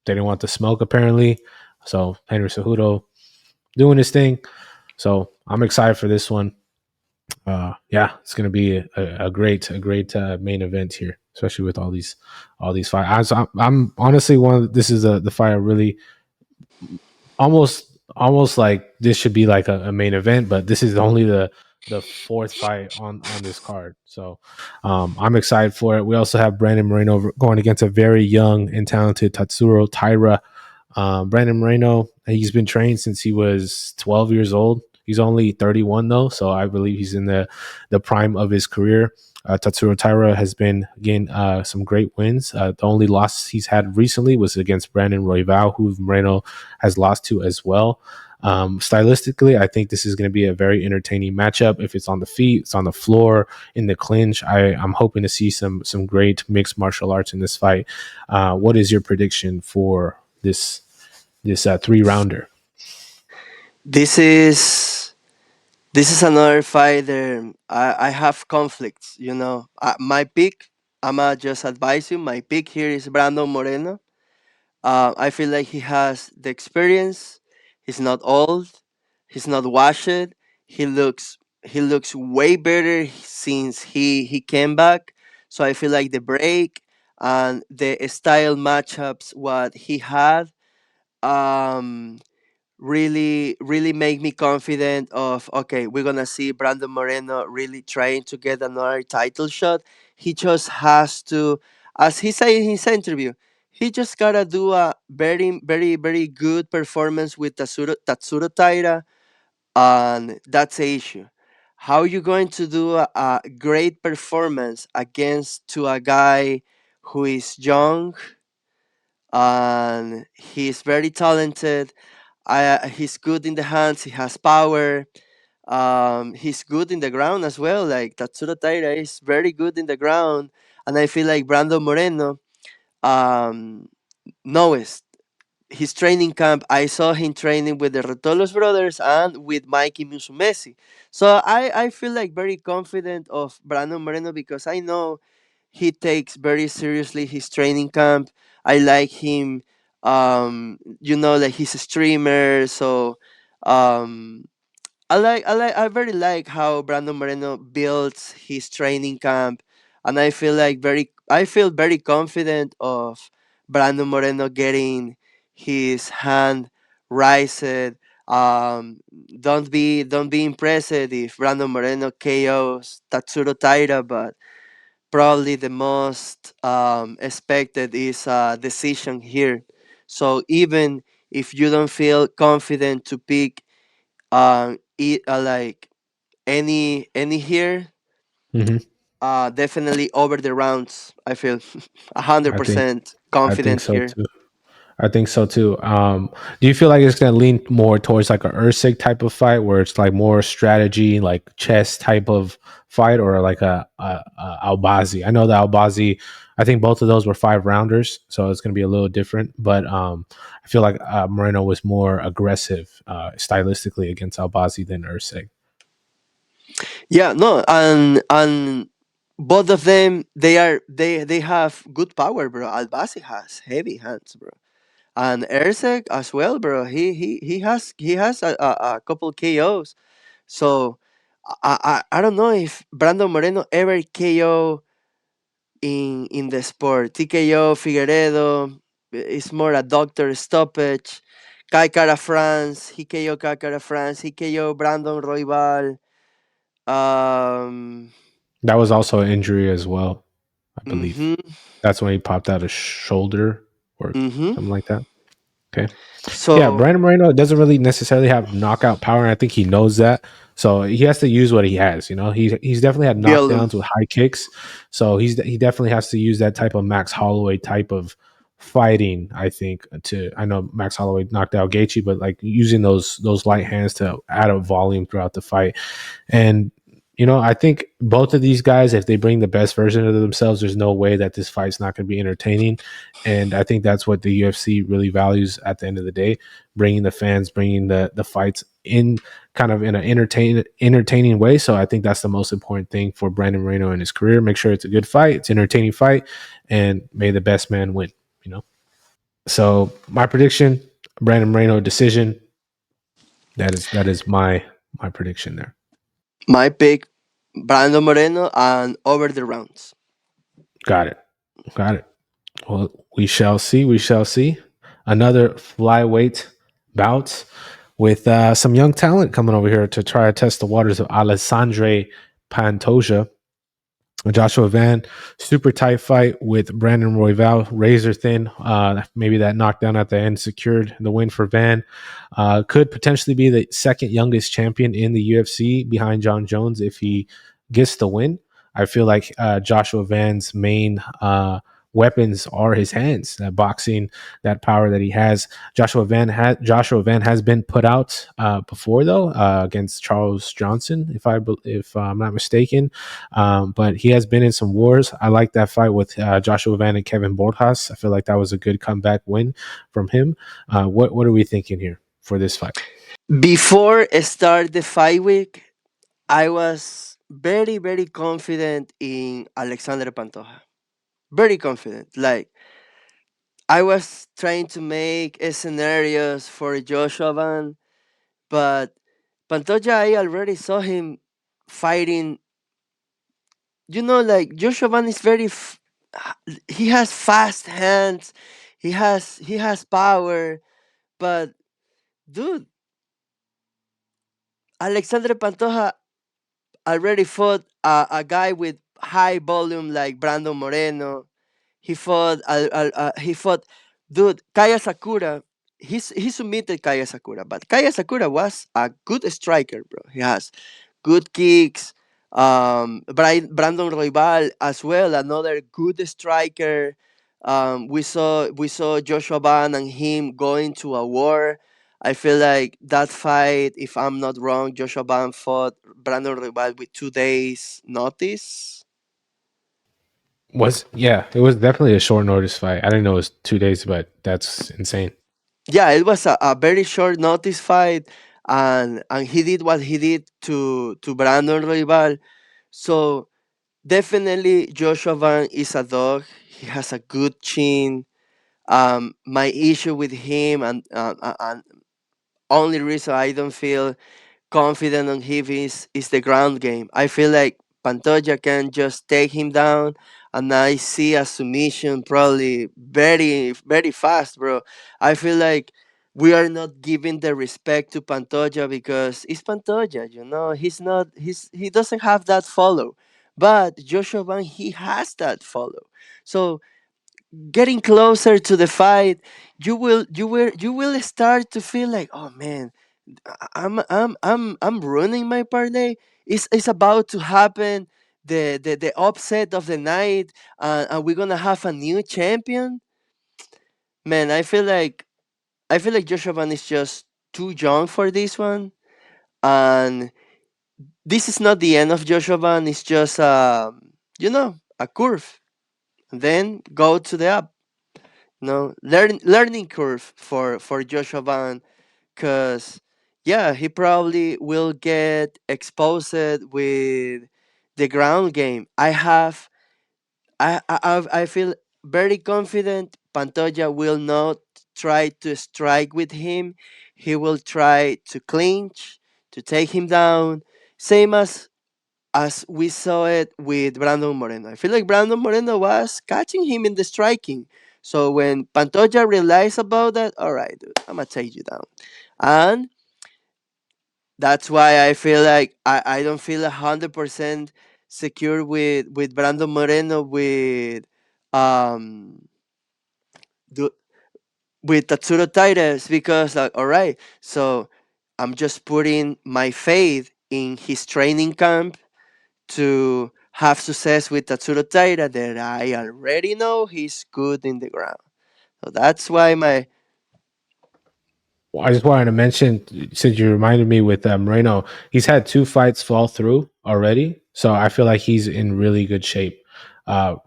didn't want the smoke apparently. So Henry Cejudo doing his thing. So I'm excited for this one. Yeah, it's gonna be a great main event here, especially with all these fights. I'm honestly this is the fight I really almost like this should be like a main event, but this is only the fourth fight on this card. So I'm excited for it. We also have Brandon Moreno going against a very young and talented Tatsuro Taira. Brandon Moreno, he's been trained since he was 12 years old. He's only 31 though, so I believe he's in the prime of his career. Tatsuro Taira has been again some great wins. The only loss he's had recently was against Brandon Royval, who Moreno has lost to as well. Stylistically, I think this is going to be a very entertaining matchup. If it's on the feet, it's on the floor, in the clinch. I'm hoping to see some great mixed martial arts in this fight. What is your prediction for this 3 rounder? This is another fight there. I have conflicts. My pick. I'ma just advise you. My pick here is Brandon Moreno. I feel like he has the experience. He's not old. He's not washed. He looks way better since he came back. So I feel like the break and the style matchups what he had um really make me confident of okay, we're gonna see Brandon Moreno really trying to get another title shot. He just has to, as he said in his interview, he just gotta do a very very very good performance with Tatsuro Taira, and that's the issue. How you going to do a great performance against to a guy who is young and he's very talented. He's good in the hands. He has power. He's good in the ground as well. Like Tatsuro Taira is very good in the ground, and I feel like Brandon Moreno. um, knowest his training camp. I saw him training with the Retolos brothers and with Mikey Musumesi. So I feel like very confident of Brandon Moreno because I know he takes very seriously his training camp. I like him. Like he's a streamer, so um, I very like how Brandon Moreno builds his training camp, and I feel very confident of Brandon Moreno getting his hand raised. Um, don't be impressed if Brandon Moreno KOs Tatsuro Taira, but probably the most expected is a decision here. So even if you don't feel confident to pick like any here, Hmm. definitely over the rounds. I feel a hundred I think percent I think confident so here. too. I think so too. Do you feel like it's going to lean more towards like a Usyk type of fight, where it's like more strategy, like chess type of fight, or like a Albazi? I know the Albazi. I think both of those were 5 rounders, so it's going to be a little different. But I feel like Moreno was more aggressive stylistically against Albazi than Usyk. Yeah, no, and both of them they have good power, bro. Albasi has heavy hands, bro, and Ersek as well, bro. He has a couple KOs. So I don't know if Brandon Moreno ever KO in the sport. TKO Figueredo is more a doctor stoppage. Kai Kara France, he KO Kai Kara France, he KO Brandon Roybal. Um, That was also an injury as well, I believe. mm-hmm, That's when he popped out a shoulder or mm-hmm. something like that. Okay. Yeah, So Brandon Moreno doesn't really necessarily have knockout power, and I think he knows that. So he has to use what he has. You know, he's definitely had build him. knockdowns with high kicks. So he definitely has to use that type of Max Holloway type of fighting. I think I know Max Holloway knocked out Gaethje, but like using those light hands to add a volume throughout the fight. And I think both of these guys, if they bring the best version of themselves, there's no way that this fight's not going to be entertaining. And I think that's what the UFC really values at the end of the day, bringing the fans, bringing the fights in kind of in an entertaining way. So I think that's the most important thing for Brandon Moreno in his career. Make sure it's a good fight, it's an entertaining fight, and may the best man win. You know. So my prediction: Brandon Moreno decision. That is my prediction there. My pick, Brandon Moreno, and over the rounds. Got it. Got it. Well, we shall see. We shall see. Another flyweight bout with some young talent coming over here to try to test the waters of Alessandre Pantoja. Joshua Van, super tight fight with Brandon Royval, razor thin. Maybe that knockdown at the end secured the win for Van. Could potentially be the second youngest champion in the UFC behind John Jones if he gets the win. I feel like Joshua Van's main weapons are his hands, that boxing, that power that he has. Joshua Van has been put out before though against Charles Johnson, if I'm not mistaken. But he has been in some wars. I like that fight with Joshua Van and Kevin Borjas. I feel like that was a good comeback win from him. What are we thinking here for this fight? Before start the fight week, I was very confident in Alexander Pantoja. Very confident. Like I was trying to make scenarios for Joshua Van, but Pantoja, I already saw him fighting. Like Joshua Van is he has fast hands, he has power, but dude, Alexander Pantoja already fought a guy with high volume like Brandon Moreno. He fought dude Kaya Sakura. He submitted Kaya Sakura, but Kaya Sakura was a good striker, bro. He has good kicks. Brandon Roybal as well, another good striker. We saw Joshua Ban and him going to a war. I feel like that fight, if I'm not wrong, Joshua Ban fought Brandon Roybal with 2 days notice. Was yeah, it was definitely a short notice fight. I didn't know it was 2 days, but that's insane. Yeah, it was a very short notice fight, and he did what he did to Brandon Roybal. So definitely Joshua Van is a dog. He has a good chin. My issue with him, and only reason I don't feel confident on him is the ground game. I feel like Pantoja can just take him down, and I see a submission probably very very fast, bro. I feel like we are not giving the respect to Pantoja because it's Pantoja. He's not. He doesn't have that follow, but Joshua Van he has that follow. So getting closer to the fight, you will start to feel like, oh man, I'm ruining my parlay. It's about to happen. The upset of the night, and we're gonna have a new champion. Man, I feel like Joshua Van is just too young for this one, and this is not the end of Joshua Van. It's just a curve. And then go to the up. No learning curve for Joshua Van, because yeah, he probably will get exposed with the ground game. I feel very confident Pantoja will not try to strike with him. He will try to clinch, to take him down, same as we saw it with Brandon Moreno. I feel like Brandon Moreno was catching him in the striking. So when Pantoja realized about that, all right, dude, I'm gonna take you down. And that's why I feel like I don't feel 100% secure with Brandon Moreno um do, with Tatsuro Tires, because like, all right, so I'm just putting my faith in his training camp to have success with Tatsuro Taira that I already know he's good in the ground. So that's why my Well, I just wanted to mention, since you reminded me with Moreno, he's had two fights fall through already. So I feel like he's in really good shape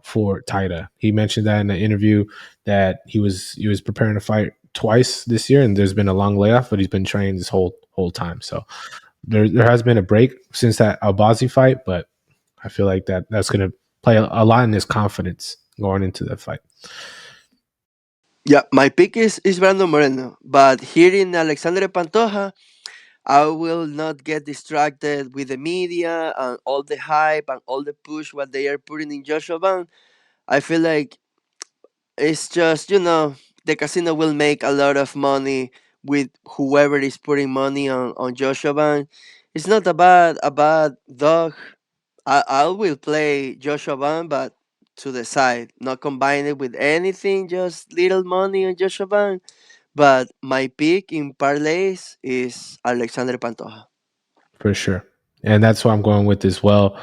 for Taita. He mentioned that in the interview that he was preparing to fight twice this year, and there's been a long layoff, but he's been training this whole time. So there has been a break since that Albazi fight, but I feel like that's going to play a lot in his confidence going into that fight. yeah, my pick is Brandon Moreno, but here in Alexandre Pantoja, I will not get distracted with the media and all the hype and all the push what they are putting in Joshua Van. I feel like it's just the casino will make a lot of money with whoever is putting money on Joshua Van. It's not a bad dog. I will play Joshua Van, but to the side, not combine it with anything, just little money on Joshua Van. But my pick in parlays is Alexander Pantoja. For sure. And that's what I'm going with as well.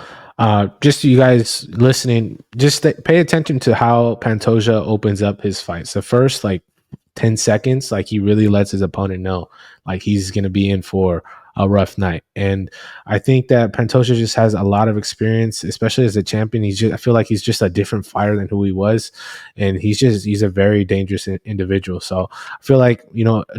Just you guys listening, just pay attention to how Pantoja opens up his fights. The first like 10 seconds, like he really lets his opponent know like he's going to be in for a rough night. And I think that Pantoja just has a lot of experience, especially as a champion. I feel like he's just a different fighter than who he was. And he's a very dangerous individual. So I feel like,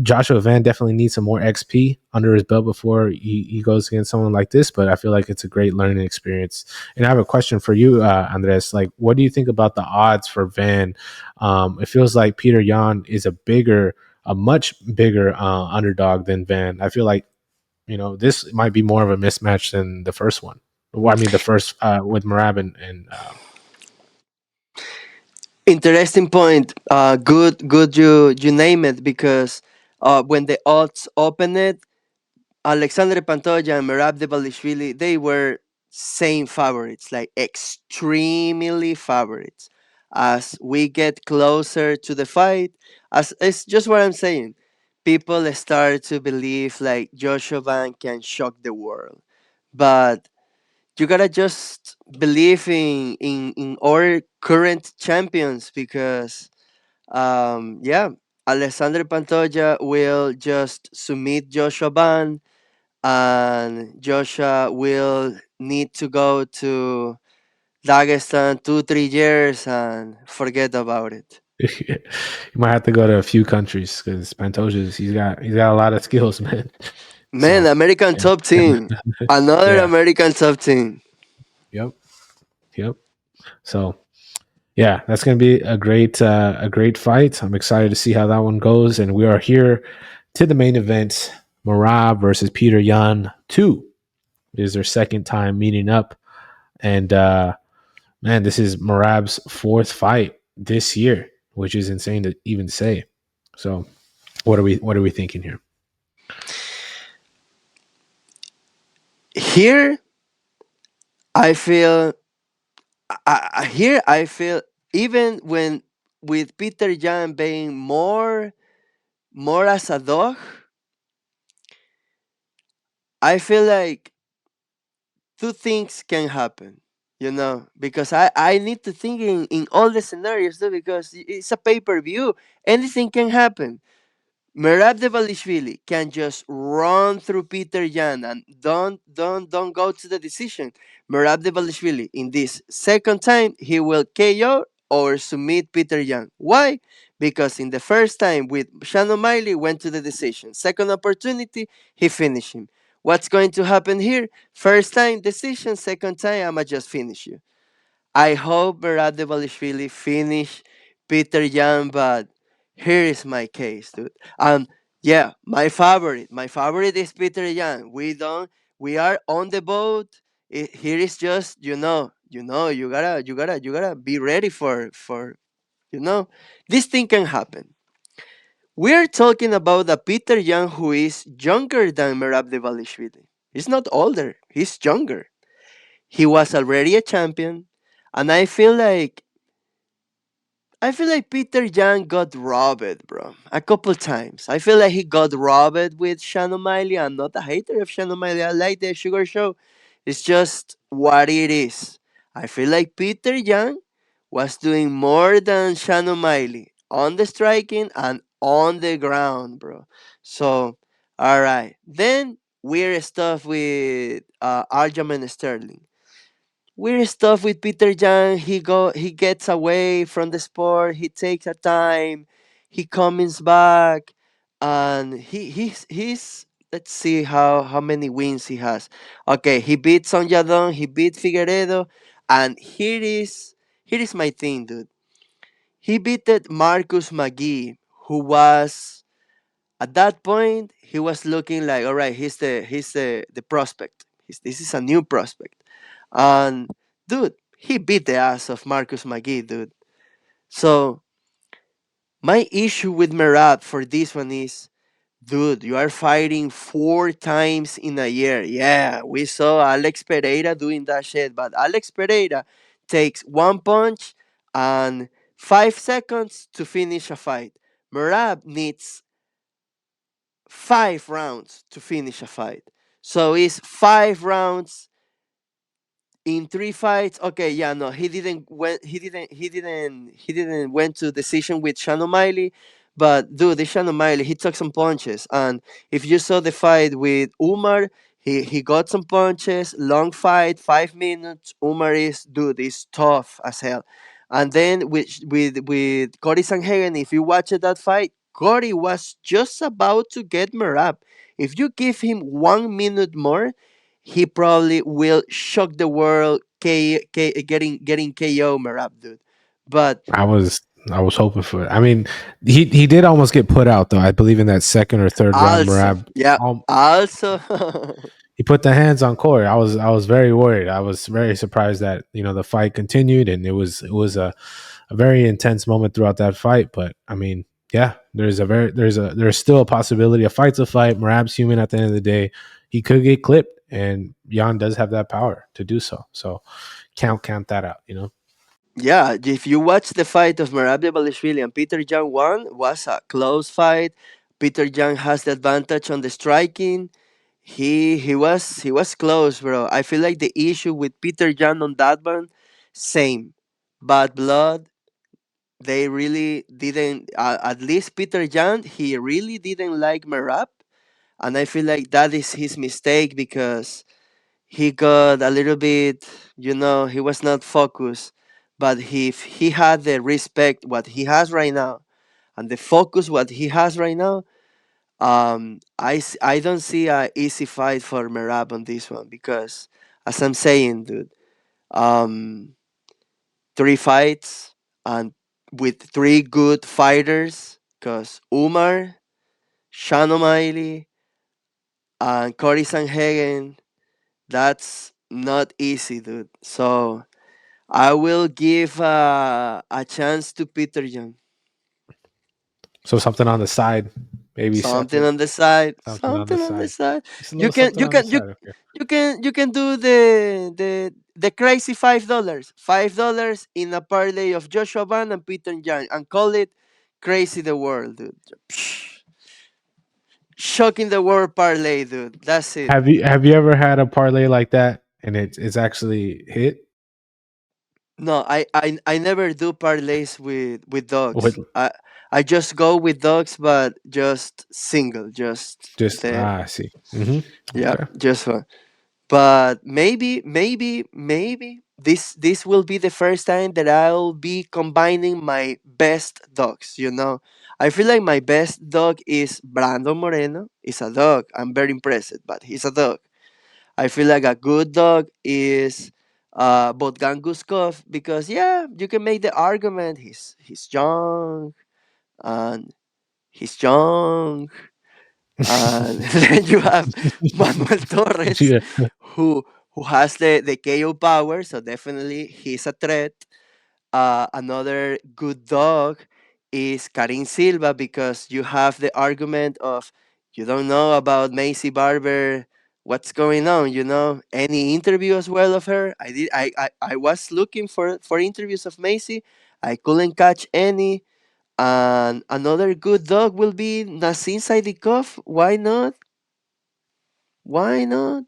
Joshua Van definitely needs some more XP under his belt before he goes against someone like this. But I feel like it's a great learning experience. And I have a question for you, Andres. Like, what do you think about the odds for Van? It feels like Peter Yan is a much bigger underdog than Van. I feel like this might be more of a mismatch than the first one. Well, I mean, the first with Marab and Interesting point. Good. You name it, because when the odds opened it, Alexander Pantoja and Merab Devalishvili, they were same favorites, like extremely favorites. As we get closer to the fight, as it's just what I'm saying, people start to believe like Joshua Van can shock the world. But you gotta just believe in our current champions, because yeah, Alexander Pantoja will just submit Joshua Van, and Joshua will need to go Dagestan 2 3 years and forget about it. You might have to go to a few countries because Pantoja's he's got a lot of skills, man. Man, So American yeah, top team. Another yeah, American top team. yep, yep. So yeah, that's gonna be a great fight. I'm excited to see how that one goes. And we are here to the main event: Marab versus Peter Yan. Two. It is their second time meeting up, and man, this is Marab's fourth fight this year, which is insane to even say. So, what are we thinking here? Here, I feel. Here, I feel even when with Peter Jan being more as a dog, I feel like two things can happen. Because I need to think in all the scenarios too, because it's a pay per view. Anything can happen. Merab Devalishvili can just run through Peter Yan and don't go to the decision. Merab Devalishvili in this second time he will KO or submit Peter Yan. Why? Because in the first time with Shannon Miley went to the decision. Second opportunity he finished him. What's going to happen here? First time decision. Second time I'ma just finish you. I hope Berat Devalishvili finish Peter Yan, but here is my case, dude. Yeah, my favorite is Peter Yan. We are on the boat. Here is just you gotta be ready for you know this thing can happen. We're talking about a Peter Yan who is younger than Merab Devalishvili. He's not older. He's younger. He was already a champion, and I feel like Peter Yan got robbed, bro. A couple times. I feel like he got robbed with Shannon Miley. I'm not a hater of Shannon Miley. I like the Sugar Show. It's just what it is. I feel like Peter Yan was doing more than Shannon Miley on the striking and on the ground, bro. So, all right. Then weird stuff with Aljamain Sterling. Weird stuff with Peter Jan. He gets away from the sport. He takes a time. He comes back, and he's let's see how many wins he has. Okay, he beat Son Yadong. He beat Figueredo, and here is my thing, dude. He beat Marcus McGee, who was at that point he was looking like, all right, he's the prospect. This is a new prospect. And dude, he beat the ass of Marcus McGee, dude. So my issue with Merab for this one is, dude, you are fighting 4 times in a year. Yeah, we saw Alex Pereira doing that shit, but Alex Pereira takes one punch and 5 seconds to finish a fight. Merab needs 5 rounds to finish a fight. So it's 5 rounds in 3 fights. Okay, yeah, no, he didn't went to decision with Shannon Miley, but dude, this Shannon Miley, he took some punches. And if you saw the fight with Umar, he got some punches, long fight, 5 minutes. Umar is tough as hell. And then with Cory Sanhagen, if you watched that fight, Cory was just about to get Merab. If you give him 1 minute more, he probably will shock the world, getting KO Merab, dude. But I was I was hoping for it. I mean, he did almost get put out though. I believe in that second or third round, also, Marab. yeah, Um, also, he put the hands on Corey. I was very worried. I was very surprised that the fight continued, and it was a very intense moment throughout that fight. But I mean, yeah, there's still a possibility. A fight's a fight. Marab's human at the end of the day. He could get clipped, and Jan does have that power to do so. So count that out. yeah, if you watch the fight of Merab Devalishvili and Peter Yan won, was a close fight. Peter Yan has the advantage on the striking. He was close, bro. I feel like the issue with Peter Yan on that one, same, bad blood. They really didn't. At least Peter Yan, he really didn't like Merab, and I feel like that is his mistake because he got a little bit, he was not focused. But if he had the respect what he has right now and the focus what he has right now, I don't see a easy fight for Merab on this one because, as I'm saying, dude, um, three fights and with three good fighters, because Umar, Sean O'Malley, and Cory Sanhagen, that's not easy, dude. So I will give a chance to Peter Young. So something on the side, maybe Something separate, on the side. something on the Something on the side. side. Just a You little can something you on the can you side. Okay. you can do the crazy $5. $5 in a parlay of Joshua Van and Peter Young and call it crazy the world, dude. Psh, shocking the world parlay, dude. That's it. Have you ever had a parlay like that and it's actually hit No, I never do parlays with with dogs. I just go with dogs, but just single, just just the I see. Hmm. yeah, Okay. just one. But maybe this will be the first time that I'll be combining my best dogs. I feel like my best dog is Brandon Moreno. He's a dog. I'm very impressed, but he's a dog. I feel like a good dog is Bogdan Guskov because yeah, you can make the argument he's young and he's young and then you have Manuel Torres Yeah. who has the KO power, so definitely he's a threat. Another good dog is Karim Silva because you have the argument of you don't know about Macy Barber. What's going on? Any interview as well of her? I did. I was looking for interviews of Macy. I couldn't catch any. And another good dog will be Nassim Saidikov. Why not? Why not?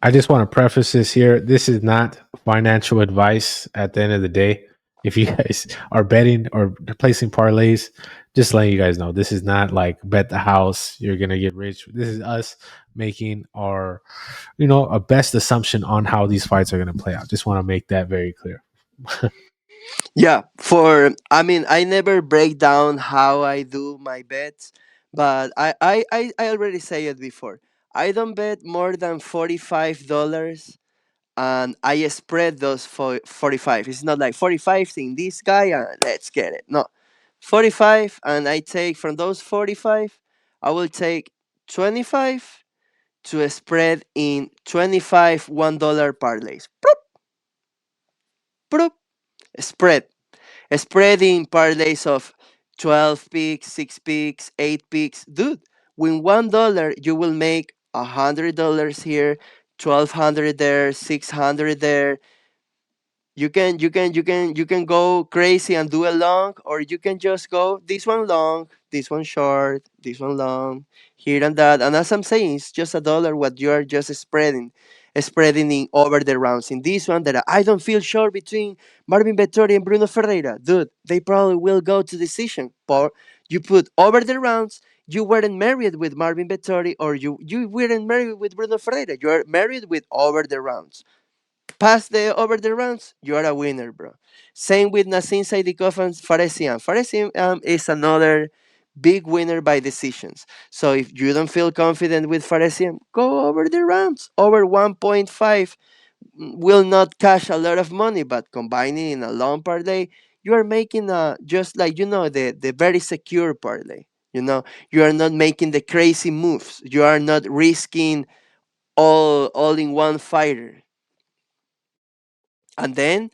I just want to preface this here. This is not financial advice at the end of the day. If you guys are betting or placing parlays, just letting you guys know this is not like bet the house, you're gonna get rich. This is us making our, a best assumption on how these fights are gonna play out. Just want to make that very clear. Yeah, I never break down how I do my bets, but I already say it before. I don't bet more than $45 and I spread those 45. It's not like 45 in this guy and let's get it. No. 45 and I take from those 45, I will take 25 to spread in 25 $1 parlays. Proop, proop, spread. Spreading parlays of 12 picks, 6 picks, 8 picks. Dude, with $1, you will make $100 here, 1200 there, 600 there. You can go crazy and do a long, or you can just go this one long, this one short, this one long, here and that. And as I'm saying, it's just $1 what you are just spreading in over the rounds. In this one, that I don't feel sure between Marvin Vettori and Bruno Ferreira, dude, they probably will go to decision. But you put over the rounds. You weren't married with Marvin Vettori, or you weren't married with Bruno Ferreira. You are married with over the rounds. Pass the over the rounds, you are a winner, bro. Same with Nassim Saidikov and Faresian. Faresian is another big winner by decisions. So if you don't feel confident with Faresian, go over the rounds. Over 1.5 will not cash a lot of money, but combining in a long parlay, you are making a just like the very secure parlay. You are not making the crazy moves. You are not risking all in one fighter. And then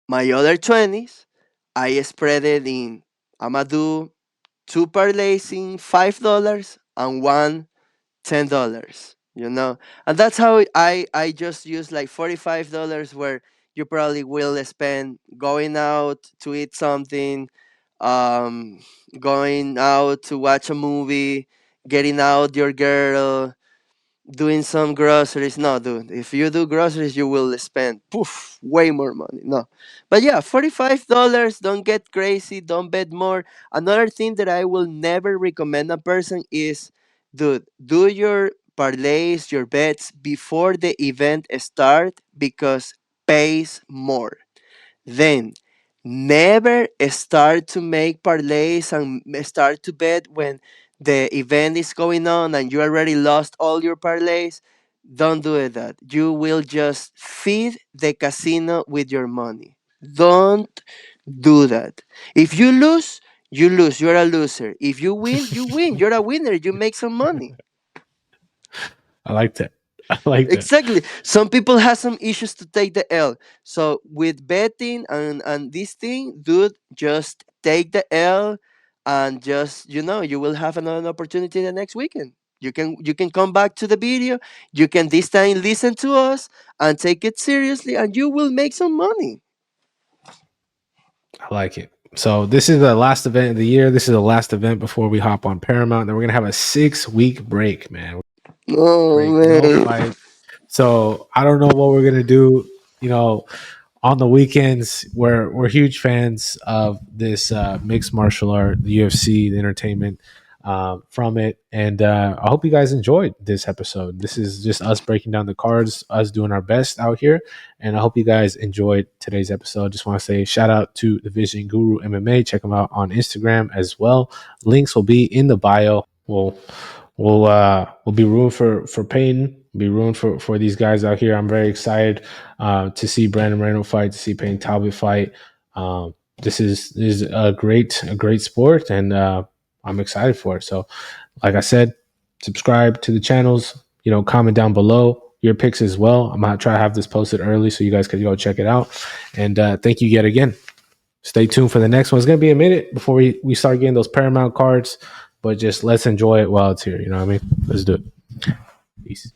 my other 20s, I spread it in. I'ma do two parlays in $5 and one $10. And that's how I just use like $45 where you probably will spend going out to eat something, um, going out to watch a movie, getting out your girl, doing some groceries. No, dude. If you do groceries, you will spend poof way more money. No, but yeah, $45. Don't get crazy. Don't bet more. Another thing that I will never recommend a person is, dude, do your parlays, your bets before the event start because pays more. Then never start to make parlays and start to bet when the event is going on and you already lost all your parlays. Don't do it that. You will just feed the casino with your money. Don't do that. If you lose, you lose. You're a loser. If you win, you win. You're a winner. You make some money. I like that. I like that. Exactly. Some people have some issues to take the L. So with betting and this thing, dude, just take the L and just you will have another opportunity the next weekend. You can come back to the video. You can this time listen to us and take it seriously, and you will make some money. I like it. So this is the last event of the year. This is the last event before we hop on Paramount. Then we're gonna have a 6 week break, man. Oh Break, no man. fight. So I don't know what we're gonna do. You know, on the weekends, we're huge fans of this mixed martial art, the UFC, the entertainment from it, and I hope you guys enjoyed this episode. This is just us breaking down the cards, us doing our best out here, and I hope you guys enjoyed today's episode. Just want to say shout out to the Vision Guru MMA. Check them out on Instagram as well. Links will be in the bio. We'll be rooting for Payton, be rooting for these guys out here. I'm very excited to see Brandon Moreno fight, to see Payne Talbot fight. This is a great sport, and I'm excited for it. So, like I said, subscribe to the channels. Comment down below your picks as well. I'm gonna try to have this posted early so you guys can go check it out. And thank you yet again. Stay tuned for the next one. It's gonna be a minute before we start getting those Paramount cards, but just let's enjoy it while it's here. You know what I mean? Let's do it. Peace.